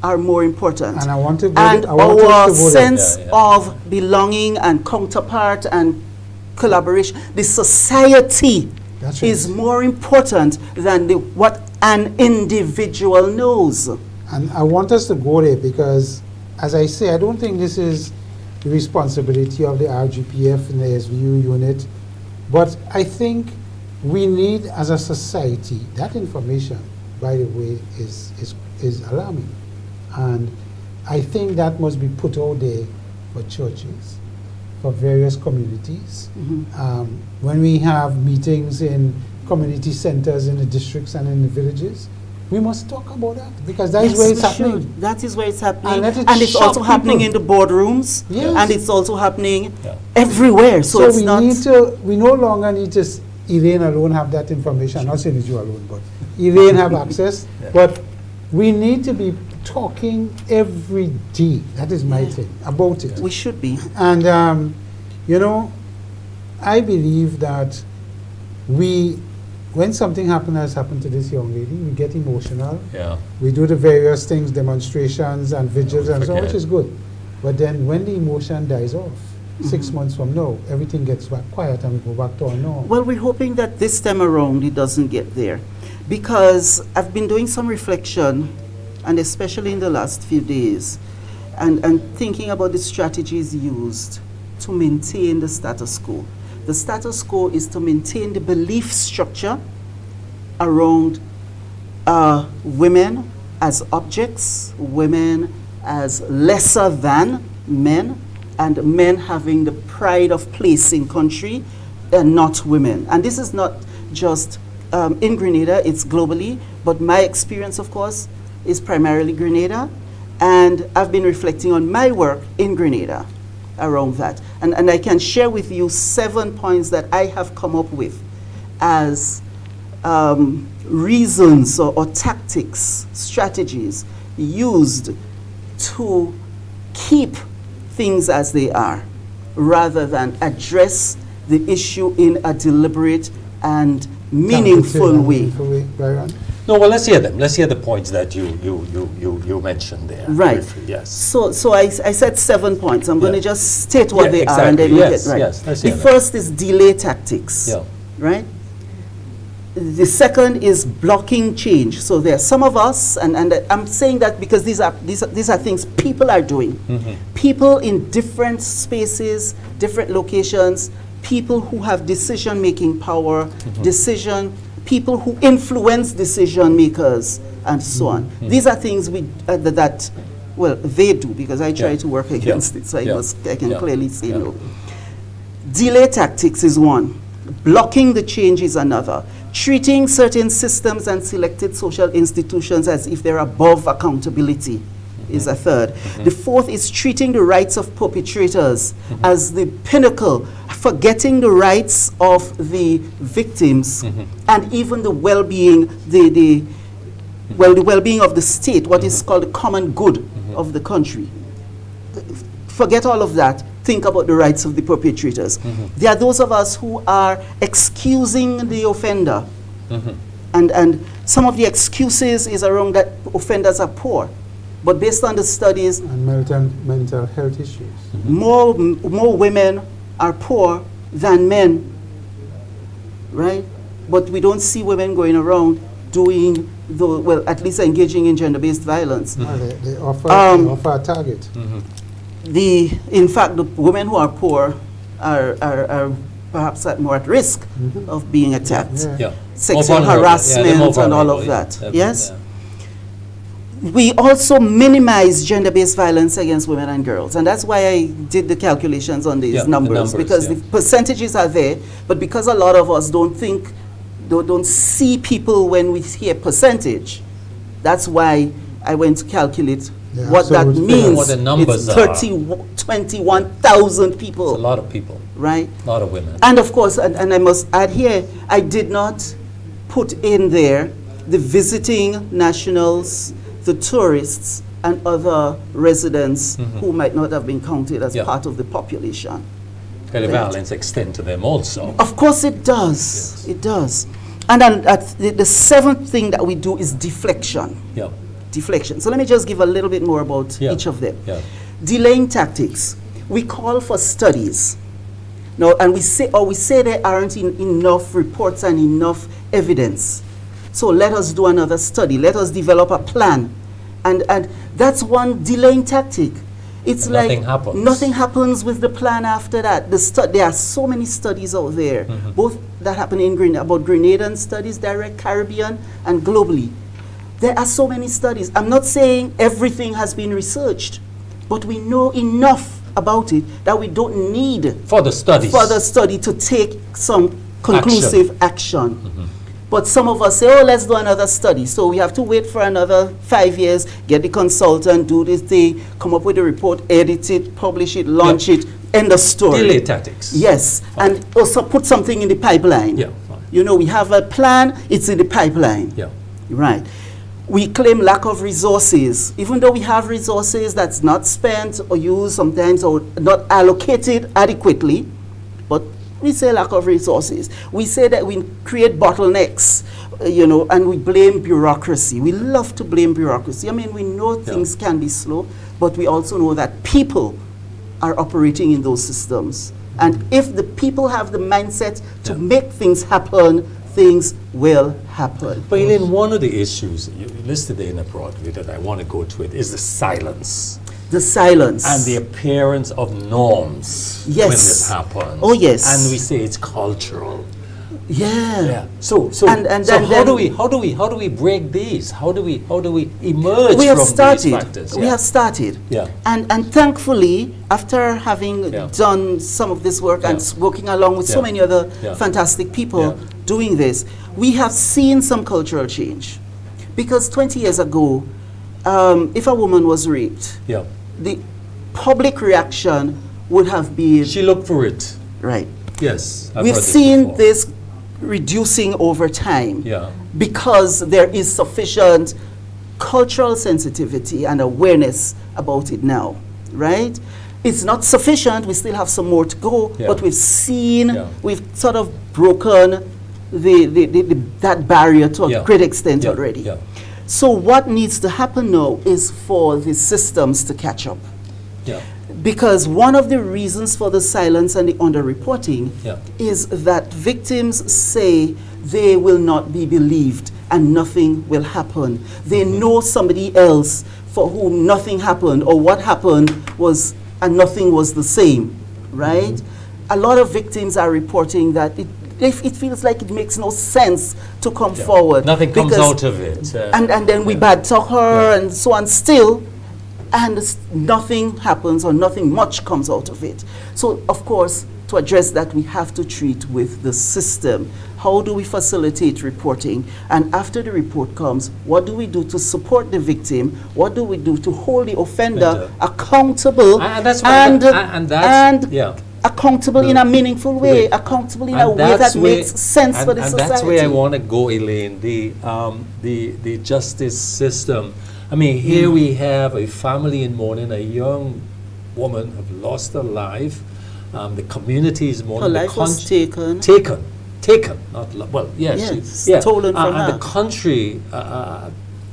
are more important. And I want to our sense of belonging and counterpart and collaboration, the society is more important than what an individual knows. And I want us to go there because, as I say, I don't think this is the responsibility of the RGPF and the SVU unit, but I think we need, as a society, that information, by the way, is alarming. And I think that must be put out there for churches, for various communities. When we have meetings in community centers in the districts and in the villages, we must talk about that, because that is where it's happening. That is where it's happening. And it's also happening in the boardrooms. Yes. And it's also happening everywhere. So it's we no longer need to Elaine alone have that information. I'm not saying it's you alone, but Elaine have access. But we need to be talking every day. That is my thing about it. We should be. And you know, I believe that when something has happened to this young lady, we get emotional. Yeah. We do the various things, demonstrations and vigils and so on, which is good. But then when the emotion dies off, 6 months from now, everything gets back quiet and we go back to our norm. Well, we're hoping that this time around it doesn't get there, because I've been doing some reflection, and especially in the last few days, and thinking about the strategies used to maintain the status quo. The status quo is to maintain the belief structure around women as objects, women as lesser than men, and men having the pride of place in country and not women. And this is not just in Grenada, it's globally, but my experience, of course, is primarily Grenada, and I've been reflecting on my work in Grenada around that. And I can share with you 7 points that I have come up with as reasons or tactics, strategies used to keep things as they are, rather than address the issue in a deliberate and meaningful way. No, well, let's hear them. Let's hear the points that you mentioned there. Right. Briefly, yes. So I said 7 points. I'm going to just state what they exactly. are, and then we Yes, get right. yes, let's The hear them. first is delay tactics. Yeah. Right? The second is blocking change. So there are some of us, and I'm saying that because these are things people are doing. People in different spaces, different locations, people who have decision-making power, people who influence decision makers, and so on. These are things we that well, they do, because I try to work against it, so I can clearly say no. Delay tactics is one. Blocking the change is another. Treating certain systems and selected social institutions as if they're above accountability is a third. The fourth is treating the rights of perpetrators as the pinnacle, forgetting the rights of the victims and even the well-being, the well-being of the state, what is called the common good of the country. Forget all of that. Think about the rights of the perpetrators. There are those of us who are excusing the offender. And some of the excuses is around that offenders are poor. But based on the studies, and mental health issues. more women are poor than men, right? But we don't see women going around doing, well, at least engaging in gender-based violence. Well, they offer a target. In fact, the women who are poor are perhaps more at risk of being attacked. Sexual harassment and all of that. Yes? We also minimize gender-based violence against women and girls. And that's why I did the calculations on these numbers, because the percentages are there, but because a lot of us don't see people when we hear percentage, that's why I went to calculate what that means. What the numbers it's 21,000 people. It's a lot of people. Right? A lot of women. And of course, and I must add here, I did not put in there the visiting nationals, the tourists, and other residents who might not have been counted as part of the population. The violence extend to them also. Of course it does. Yes. It does. And then the seventh thing that we do is deflection. Deflection. So let me just give a little bit more about each of them. Delaying tactics. We call for studies. Now, and we say there aren't enough reports and enough evidence. So let us do another study. Let us develop a plan. And that's one delaying tactic. It's like nothing happens with the plan after that. There are so many studies out there, both that happen in Grenada, about Grenadian studies, direct Caribbean, and globally. There are so many studies. I'm not saying everything has been researched, but we know enough about it that we don't need further study to take some conclusive action. But some of us say, oh, let's do another study. So we have to wait for another 5 years, get the consultant, do this thing, come up with a report, edit it, publish it, launch it, end of story. Delay tactics. Yes, and also put something in the pipeline. You know, we have a plan, it's in the pipeline. Right. We claim lack of resources. Even though we have resources that's not spent or used sometimes or not allocated adequately, but we say lack of resources. We say that we create bottlenecks, you know, and we blame bureaucracy. We love to blame bureaucracy. I mean, we know things can be slow, but we also know that people are operating in those systems. And if the people have the mindset to make things happen, things will happen. But Elaine, one of the issues you listed in abroad that I want to go to it is the silence. the silence. And the appearance of norms Yes. when this happens. Oh, yes. And we say it's cultural. Yeah. Yeah. So And how do then- we break these? How do we emerge We have from started. these factors? We have started. Yeah. And thankfully, after having Yeah. done some of this work and Yeah. working along with so Yeah. many other Yeah. fantastic people Yeah. doing this, we have seen some cultural change. Because 20 years ago, if a woman was raped, Yeah. the public reaction would have been She looked for it. right. Yes. I've We've heard this seen before. this reducing over time Yeah. because there is sufficient cultural sensitivity and awareness about it now, right? It's not sufficient, we still have some more to go, Yeah. but we've seen, Yeah. we've sort of broken that barrier to a Yeah. great extent Yeah. already. Yeah. So what needs to happen now is for the systems to catch up. Yeah. Because one of the reasons for the silence and the underreporting Yeah. is that victims say they will not be believed and nothing will happen. They know somebody else for whom nothing happened, or what happened was and nothing was the same, right? A lot of victims are reporting that it feels like it makes no sense to come Yeah. forward. Nothing comes because- out of it. and then we yeah. bad talk her Yeah. and so on still, and nothing happens or nothing much comes out of it. So of course, to address that, we have to treat with the system. How do we facilitate reporting? And after the report comes, what do we do to support the victim? What do we do to hold the offender accountable And that's what- and and that's- and yeah. accountable in a meaningful way, Wait. accountable in And a way that's that where- makes sense for the and society. that's where I want to go, Elaine. The justice system. I mean, here we have a family in mourning, a young woman have lost her life. The community is mourning. Her the life was country- taken. taken, not well. Yes, Yes, stolen from and her. the country,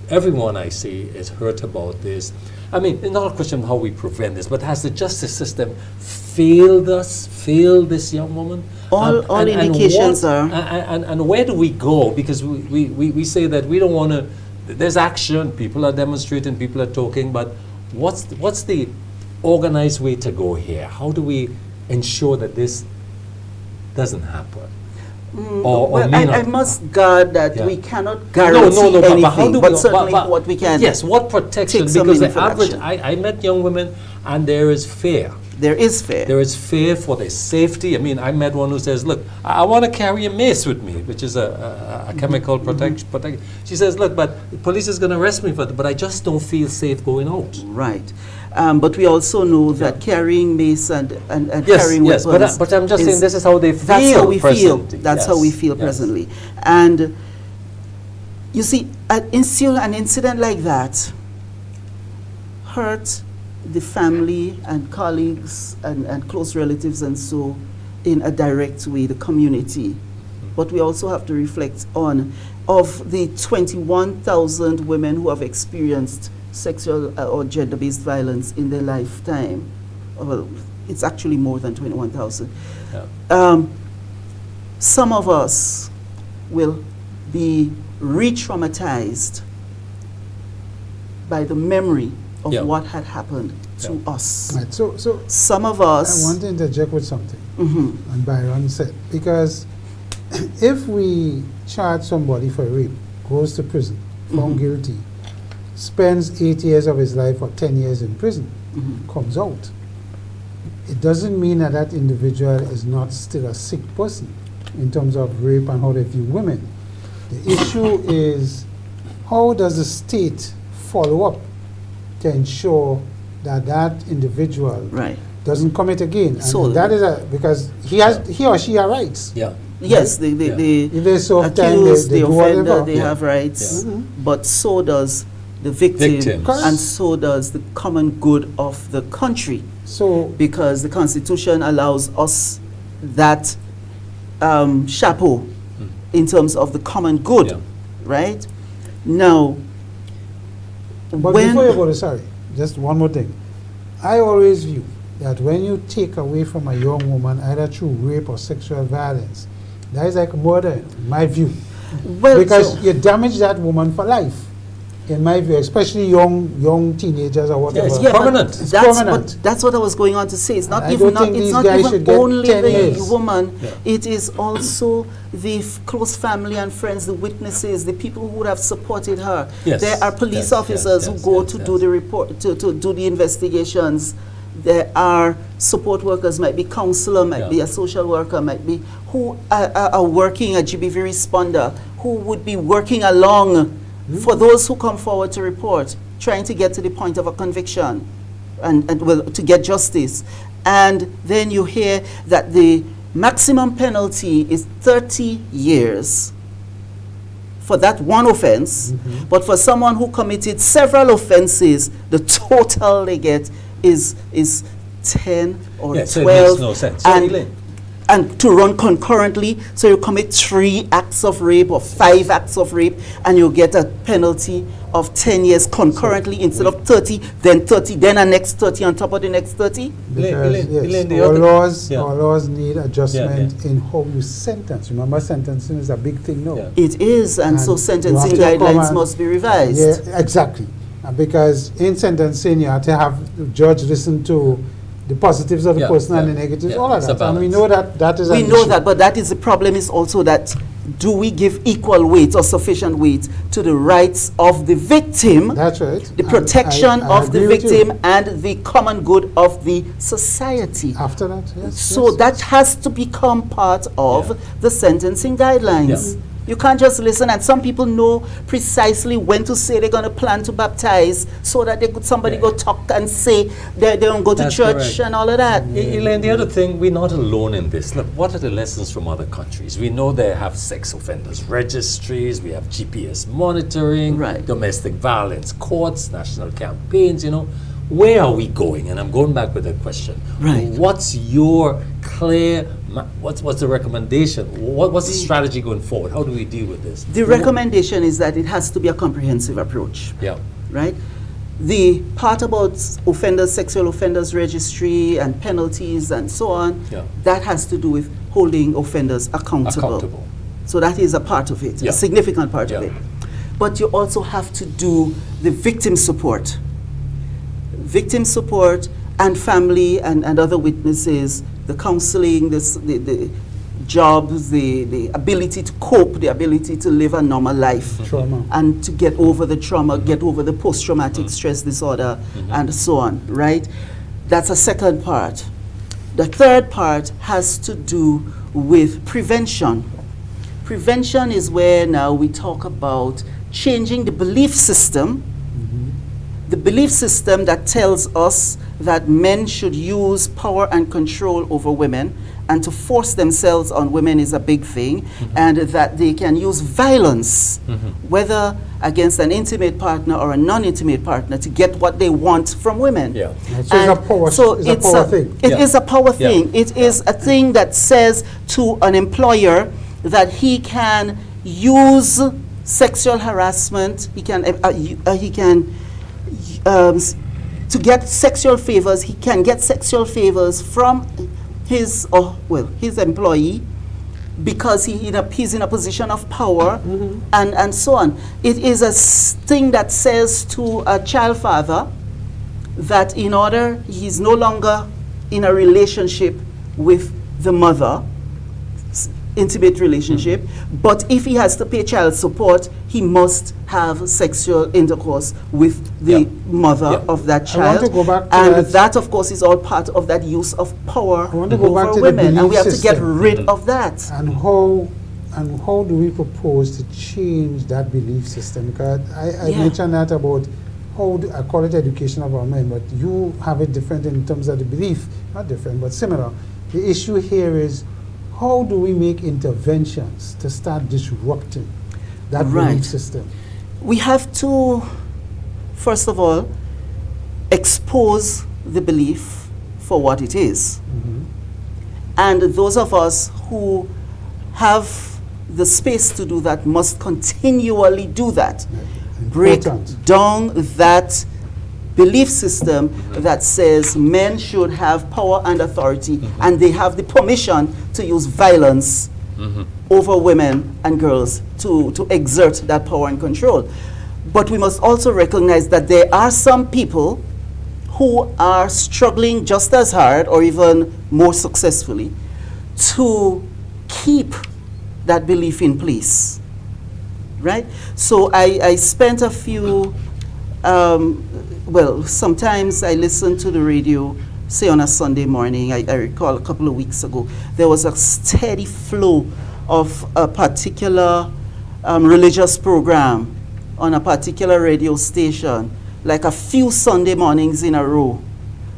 everyone I see is hurt about this. I mean, it's not a question of how we prevent this, but has the justice system failed us, failed this young woman? All indications are. And where do we go? Because we say that we don't want to, there's action, people are demonstrating, people are talking, but what's the organized way to go here? How do we ensure that this doesn't happen? Well, may not I must guard that Yeah. we cannot guarantee anything, but how do we, but certainly what we can. Yes, what protection? take some Because the meaningful average, action. I met young women, and there is fear. There is fear. There is fear for their safety. I mean, I met one who says, "Look, I want to carry a mace with me, which is a chemical protection. She says, "Look, but the police is going to arrest me for it, but I just don't feel safe going out." Right. But we also know that carrying mace and Yes, carrying yes, weapons. but I'm just saying this is how they feel. That's how we feel. presently. That's how Yes, we feel yes. presently. And you see, an incident like that hurt the family and colleagues and close relatives and so in a direct way, the community. But we also have to reflect on, of the 21,000 women who have experienced sexual or gender-based violence in their lifetime, well, it's actually more than 21,000. Yeah. Some of us will be re-traumatized by the memory of Yeah. what had happened to us. Right, so Some of I us, want to interject with something. Mhm. And Byron said, because if we charge somebody for rape, goes to prison, found guilty, spends 8 years of his life or 10 years in prison, comes out, it doesn't mean that that individual is not still a sick person in terms of rape and how they view women. The issue is, how does the state follow up to ensure that that individual right? doesn't commit again? And So- that is because he or she has rights. Yeah. Yes, Yeah. If the they serve time, accused, they the do offender, whatever. they Yeah. have rights, Yeah. but so does the victim, Victims. and so does the common good of the country, So because the Constitution allows us that chapeau in terms of the common good, Yeah. right? Now, But when before you go to sorry, just one more thing. I always view that when you take away from a young woman, either through rape or sexual violence, that is like murder, in my view. well, Because so- you damage that woman for life. in my view, especially young teenagers or whatever. it's Yeah, but permanent. It's that's permanent. that's what I was going on to say. It's not I even don't think it's these not guys even should get only 10 the years. woman. Yeah. It is also the close family and friends, the witnesses, the people who would have supported her. Yes, There are police yes, officers yes, who go yes, to yes. do the report, to do the investigations. There are support workers, might be counselor, might Yeah. be a social worker, might be who are working, a GBV responder, who would be working along for those who come forward to report, trying to get to the point of a conviction and well, to get justice. And then you hear that the maximum penalty is 30 years for that one offense, but for someone who committed several offenses, the total they get is 10 or Yeah, so 12. it makes no sense. So, And, Elaine, and to run concurrently, so you commit 3 acts of rape or 5 acts of rape, and you get a penalty of 10 years concurrently instead of 30, then 30, then a next 30 on top of the next 30. Because Elaine, the yes, other- yeah. our laws need adjustment yeah. in how you sentence. Remember, sentencing is a big thing now. Yeah. It is, and so And sentencing you have to come guidelines and- must be revised. Yeah, exactly. Because in sentencing, you have to have the judge listen to the positives of the Yeah, person and yeah, the negatives, yeah, all of it's a that. And we balance. know that that is We an know issue. that, but that is the problem is also that do we give equal weight or sufficient weight to the rights of the victim, That's right. the And protection I of the agree with you. victim, and the common good of the society? After that, yes. So yes, that has to become part of Yeah. the sentencing guidelines. Yeah. You can't just listen, and some people know precisely when to say they're going to plan to baptize, so that they could, somebody Yeah. go talk and say they don't go to That's church correct. and all of that. Elaine, the other thing, we're not alone in this. Look, what are the lessons from other countries? We know they have sex offenders registries, we have GPS monitoring, Right. domestic violence courts, national campaigns, you know. Where are we going? And I'm going back with that question. Right. What's your clear, what's the recommendation? What's the strategy going forward? How do we deal with this? The recommendation is that it has to be a comprehensive approach. Yeah. Right? The part about offenders, sexual offenders registry and penalties and so on, Yeah. that has to do with holding offenders accountable. Accountable. So that is a part of it, Yeah. a significant part of Yeah. it. But you also have to do the victim support. Victim support and family and other witnesses, the counseling, the jobs, the ability to cope, the ability to live a normal life. Trauma. And to get over the trauma, get over the post-traumatic stress disorder, and so on, right? That's a second part. The third part has to do with prevention. Prevention is where now we talk about changing the belief system, the belief system that tells us that men should use power and control over women, and to force themselves on women is a big thing, and that they can use violence, whether against an intimate partner or a non-intimate partner, to get what they want from women. Yeah. So it's a power, So it's a power thing. It Yeah. is a power Yeah. thing. It is a thing that says to an employer that he can use sexual harassment, he can to get sexual favors, he can get sexual favors from his employee, because he's in a position of power, and so on. It is a thing that says to a child father that in order, he's no longer in a relationship with the mother, intimate relationship, but if he has to pay child support, he must have sexual intercourse with the Yeah. mother Yeah. of that I want child. to go back to and that. that, of course, is all part of that use of power I want to go back over to the women, and belief we have to get system. rid of that. And how do we propose to change that belief system? Because I Yeah. mentioned that about I call it education of our men, but you have it different in terms of the belief, not different, but similar. The issue here is, how do we make interventions to start disrupting that Right. belief system? We have to, first of all, expose the belief for what it is. And those of us who have the space to do that must continually do that. Break Important. down that belief system that says men should have power and authority, and they have the permission to use violence over women and girls to exert that power and control. But we must also recognize that there are some people who are struggling just as hard or even more successfully to keep that belief in place, right? So I spent a few, well, sometimes I listen to the radio, say on a Sunday morning. I recall a couple of weeks ago, there was a steady flow of a particular religious program on a particular radio station, like a few Sunday mornings in a row,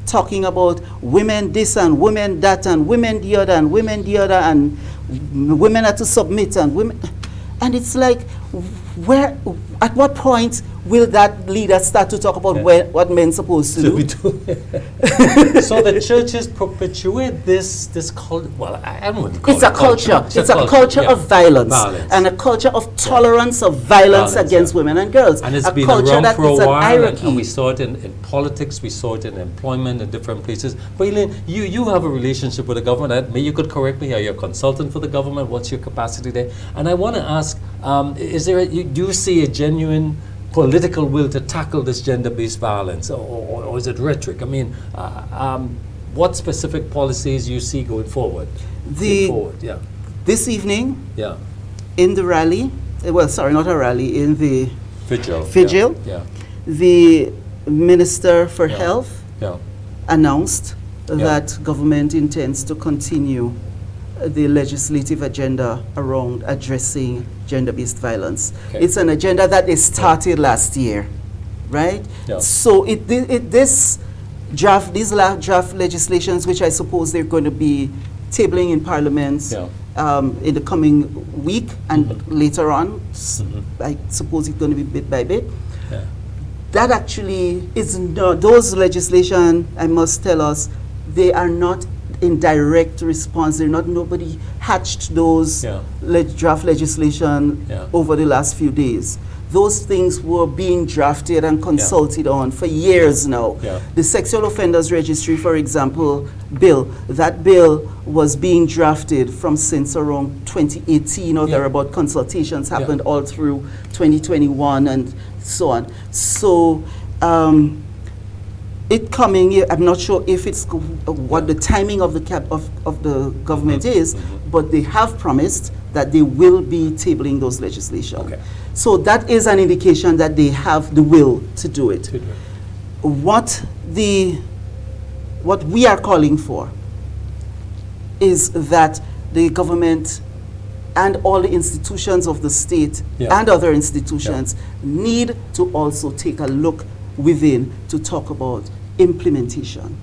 talking about women this and women that and women the other and women the other and women are to submit and women. And it's like, where, at what point will that leader start to talk about what men supposed to do? So the churches perpetuate this culture. Well, I wouldn't call it's it a culture. It's a culture of violence, and a culture of tolerance of violence against women and girls. And it's a been culture around that for a is an while, hierarchy. and we saw it in politics, we saw it in employment in different places. But Elaine, you have a relationship with the government. Maybe you could correct me. Are you a consultant for the government? What's your capacity there? And I want to ask, is there do you see a genuine political will to tackle this gender-based violence, or is it rhetoric? I mean, what specific policies you see going forward? This evening, yeah, in the rally, well, sorry, not a rally, in the vigil, the Minister for Health announced that government intends to continue the legislative agenda around addressing gender-based violence. Okay. It's an agenda that they started last year, right? Yeah. So these draft legislations, which I suppose they're going to be tabling in Parliament in the coming week and later on, I suppose it's going to be bit by bit. Yeah. That actually is not, those legislation, I must tell us, they are not in direct response. They're not, nobody hatched those draft legislation over the last few days. Those things were being drafted and consulted on for years now. The Sexual Offenders Registry, for example, bill, that bill was being drafted from since around 2018 or thereabout. Consultations happened all through 2021 and so on. So it coming, I'm not sure if it's what the timing of the government is, but they have promised that they will be tabling those legislation. Okay. So that is an indication that they have the will to do it. What we are calling for is that the government and all the institutions of the state and other institutions need to also take a look within to talk about implementation,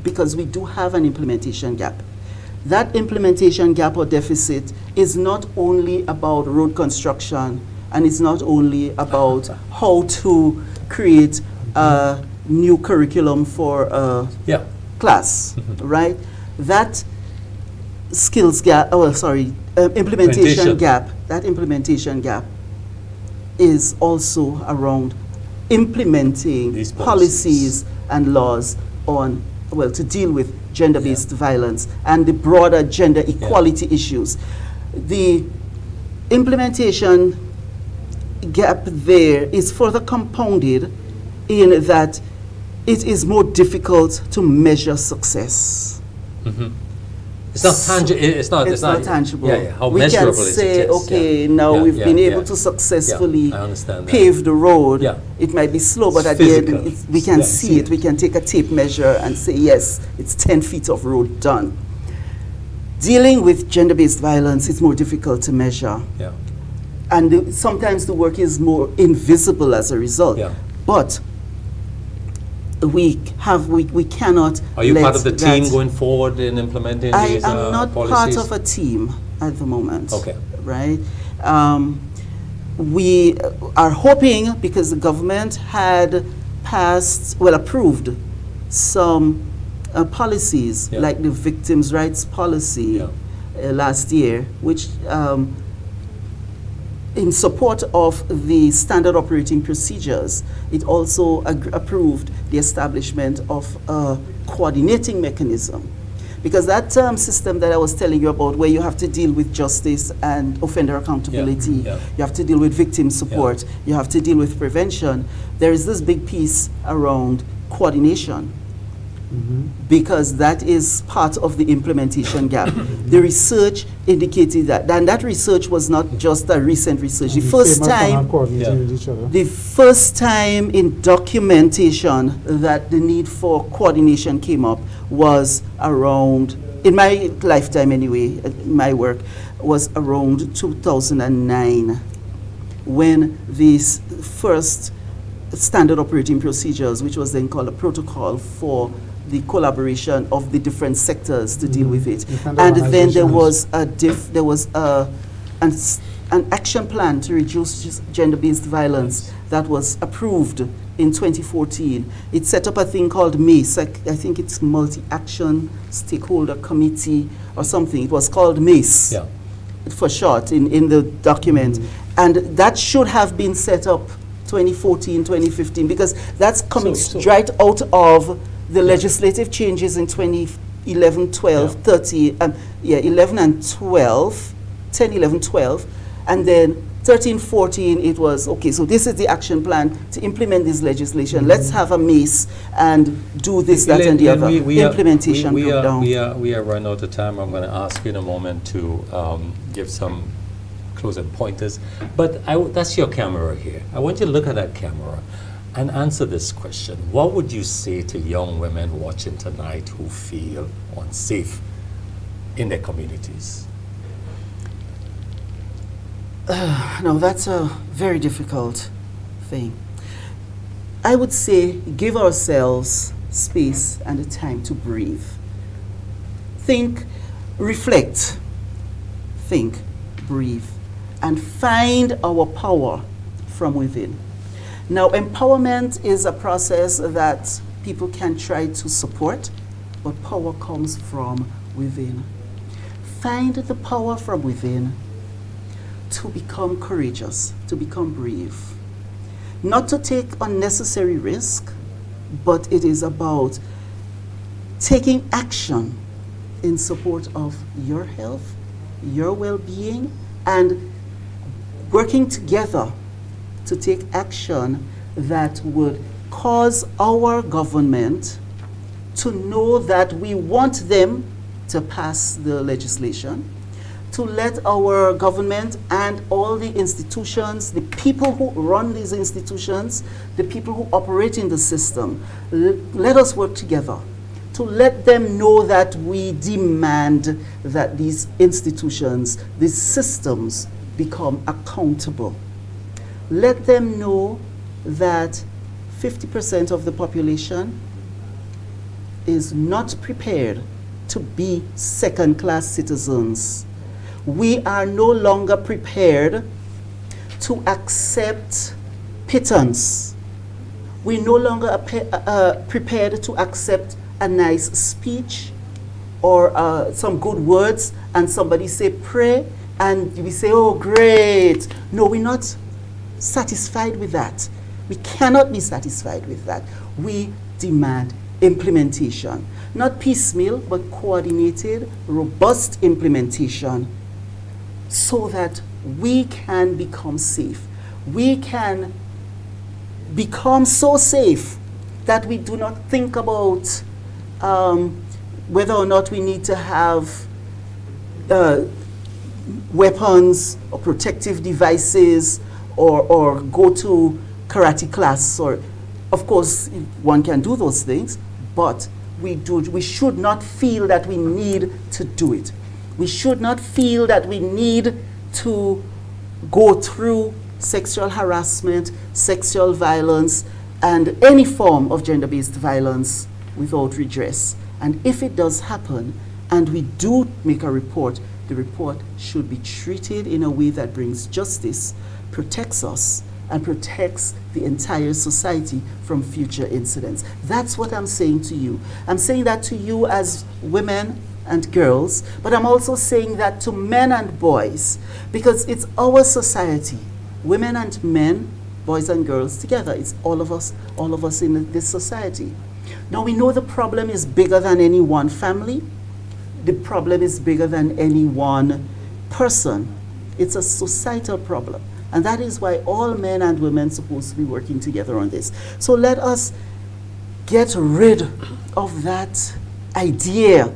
because we do have an implementation gap. That implementation gap or deficit is not only about road construction, and it's not only about how to create a new curriculum for a class, right? That skills gap, implementation gap, that implementation gap is also around implementing these policies and laws on, well, to deal with gender-based violence and the broader gender equality issues. The implementation gap there is further compounded in that it is more difficult to measure success. It's not tangible. It's not tangible. How we measurable can is say, it? okay, now we've been able to successfully pave the road. It might be slow, but at the end, we can see it. We can take a tape measure and say, yes, it's 10 feet of road done. Dealing with gender-based violence is more difficult to measure. And sometimes the work is more invisible as a result. But we cannot. Are you part of the team going forward in implementing these policies? I am not part of a team at the moment. Okay. Right? We are hoping, because the government had approved some policies, like the victims' rights policy last year, which in support of the standard operating procedures, it also approved the establishment of a coordinating mechanism. because that system that I was telling you about, where you have to deal with justice and offender accountability, you have to deal with victim support, you have to deal with prevention, there is this big piece around coordination. Because that is part of the implementation gap. The research indicated that, and that research was not just a recent research. The first time in documentation that the need for coordination came up was around, in my lifetime anyway, my work, was around 2009, when these first standard operating procedures, which was then called a protocol for the collaboration of the different sectors to deal with it. And then there was an action plan to reduce gender-based violence that was approved in 2014. It set up a thing called MACE. I think it's Multi-Action Stakeholder Committee or something. It was called MACE for short in the document. And that should have been set up 2014, 2015, because that's coming right out of the legislative changes in 2011, 12, 13, 11 and 12, 10, 11, 12, and then 13, 14, it was, okay, so this is the action plan to implement this legislation. Let's have a MACE and do this, that, and the other. Implementation breakdown. We are running out of time. I'm going to ask you in a moment to give some closing pointers. But that's your camera here. I want you to look at that camera and answer this question. What would you say to young women watching tonight who feel unsafe in their communities? No, that's a very difficult thing. I would say give ourselves space and a time to breathe. Think, reflect, think, breathe, and find our power from within. Now, empowerment is a process that people can try to support, but power comes from within. Find the power from within to become courageous, to become brave. Not to take unnecessary risk, but it is about taking action in support of your health, your well-being, and working together to take action that would cause our government to know that we want them to pass the legislation, to let our government and all the institutions, the people who run these institutions, the people who operate in the system, let us work together to let them know that we demand that these institutions, these systems become accountable. Let them know that 50% of the population is not prepared to be second-class citizens. We are no longer prepared to accept pittance. We're no longer prepared to accept a nice speech or some good words and somebody say pray and we say, oh great. No, we're not satisfied with that. We cannot be satisfied with that. We demand implementation. Not piecemeal, but coordinated, robust implementation so that we can become safe. We can become so safe that we do not think about whether or not we need to have weapons or protective devices or go to karate class. Or, of course, one can do those things, but we should not feel that we need to do it. We should not feel that we need to go through sexual harassment, sexual violence, and any form of gender-based violence without redress. And if it does happen, and we do make a report, the report should be treated in a way that brings justice, protects us, and protects the entire society from future incidents. That's what I'm saying to you. I'm saying that to you as women and girls, but I'm also saying that to men and boys, because it's our society, women and men, boys and girls together. It's all of us in this society. Now we know the problem is bigger than any one family. the problem is bigger than any one person. It's a societal problem. And that is why all men and women are supposed to be working together on this. So let us get rid of that idea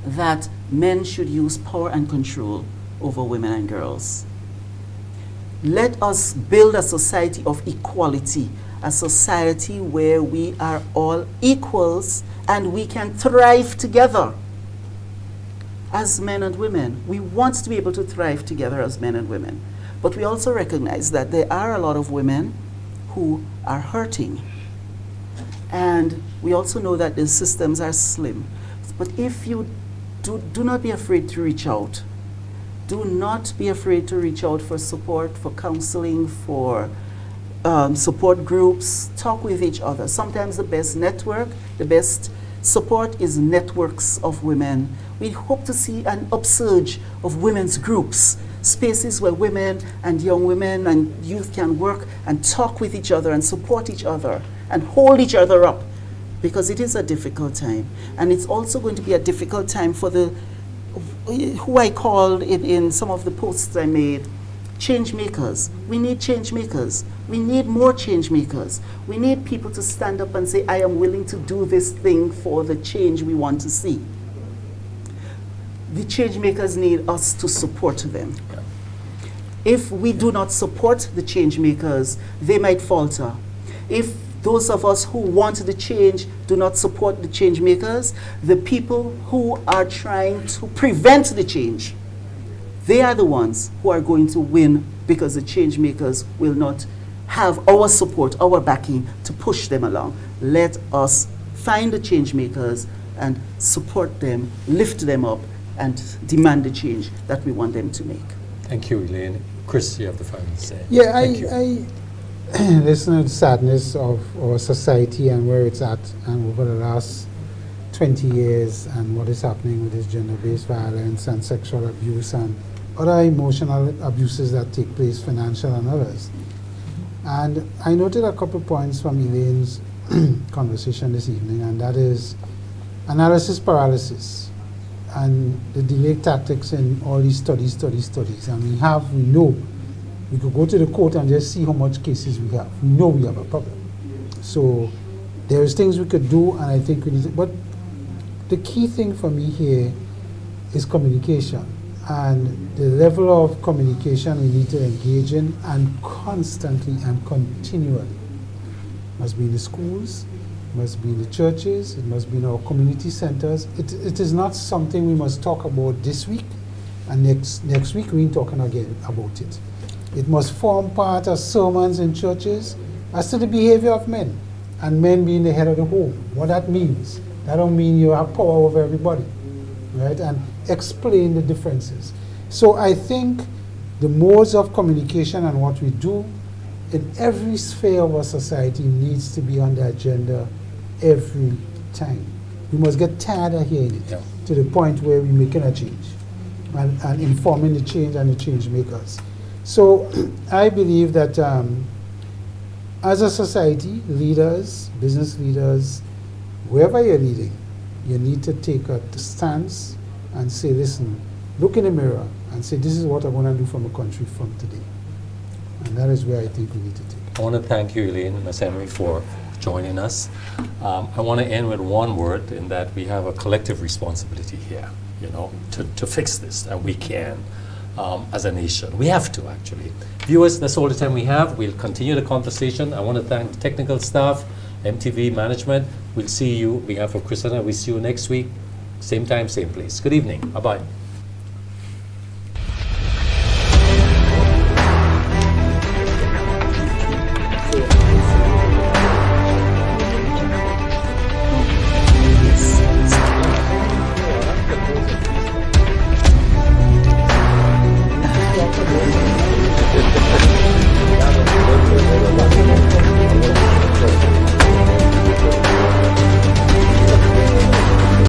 that men should use power and control over women and girls. Let us build a society of equality, a society where we are all equals and we can thrive together as men and women. We want to be able to thrive together as men and women. But we also recognize that there are a lot of women who are hurting. And we also know that the systems are slim. But if you do not be afraid to reach out. Do not be afraid to reach out for support, for counseling, for support groups. Talk with each other. Sometimes the best network, the best support is networks of women. We hope to see an upsurge of women's groups, spaces where women and young women and youth can work and talk with each other and support each other and hold each other up, because it is a difficult time. And it's also going to be a difficult time for the, who I called in some of the posts I made, change makers. We need change makers. We need more change makers. We need people to stand up and say, I am willing to do this thing for the change we want to see. The change makers need us to support them. Yeah. If we do not support the change makers, they might falter. If those of us who want the change do not support the change makers, the people who are trying to prevent the change, they are the ones who are going to win, because the change makers will not have our support, our backing to push them along. Let us find the change makers and support them, lift them up, and demand the change that we want them to make. Thank you, Elaine. Chris, you have the final say. Yeah, I listen to the sadness of our society and where it's at, and over the last 20 years, and what is happening with this gender-based violence and sexual abuse and other emotional abuses that take place, financial and others. And I noted a couple points from Elaine's conversation this evening, and that is analysis paralysis and the delay tactics in all these studies. And we know, we could go to the court and just see how much cases we have. We know we have a problem. So there's things we could do, and I think we need to, but the key thing for me here is communication. And the level of communication we need to engage in, and constantly and continually. Must be in the schools, must be in the churches, it must be in our community centers. It is not something we must talk about this week, and next week we're talking again about it. It must form part of sermons in churches as to the behavior of men, and men being the head of the home. What that means. That don't mean you have power over everybody, right? And explain the differences. So I think the modes of communication and what we do in every sphere of our society needs to be on the agenda every time. We must get tired of hearing it, to the point where we're making a change and informing the change and the change makers. So I believe that as a society, leaders, business leaders, wherever you're leading, you need to take a stance and say, listen, look in the mirror and say, this is what I want to do from a country from today. And that is where I think we need to take it. I want to thank you, Elaine and Ms. Emery, for joining us. I want to end with one word, in that we have a collective responsibility here, to fix this, and we can. As a nation. We have to, actually. Viewers, that's all the time we have. We'll continue the conversation. I want to thank the technical staff, MTV management. We'll see you, on behalf of Chris and I, we'll see you next week. Same time, same place. Good evening. Bye-bye.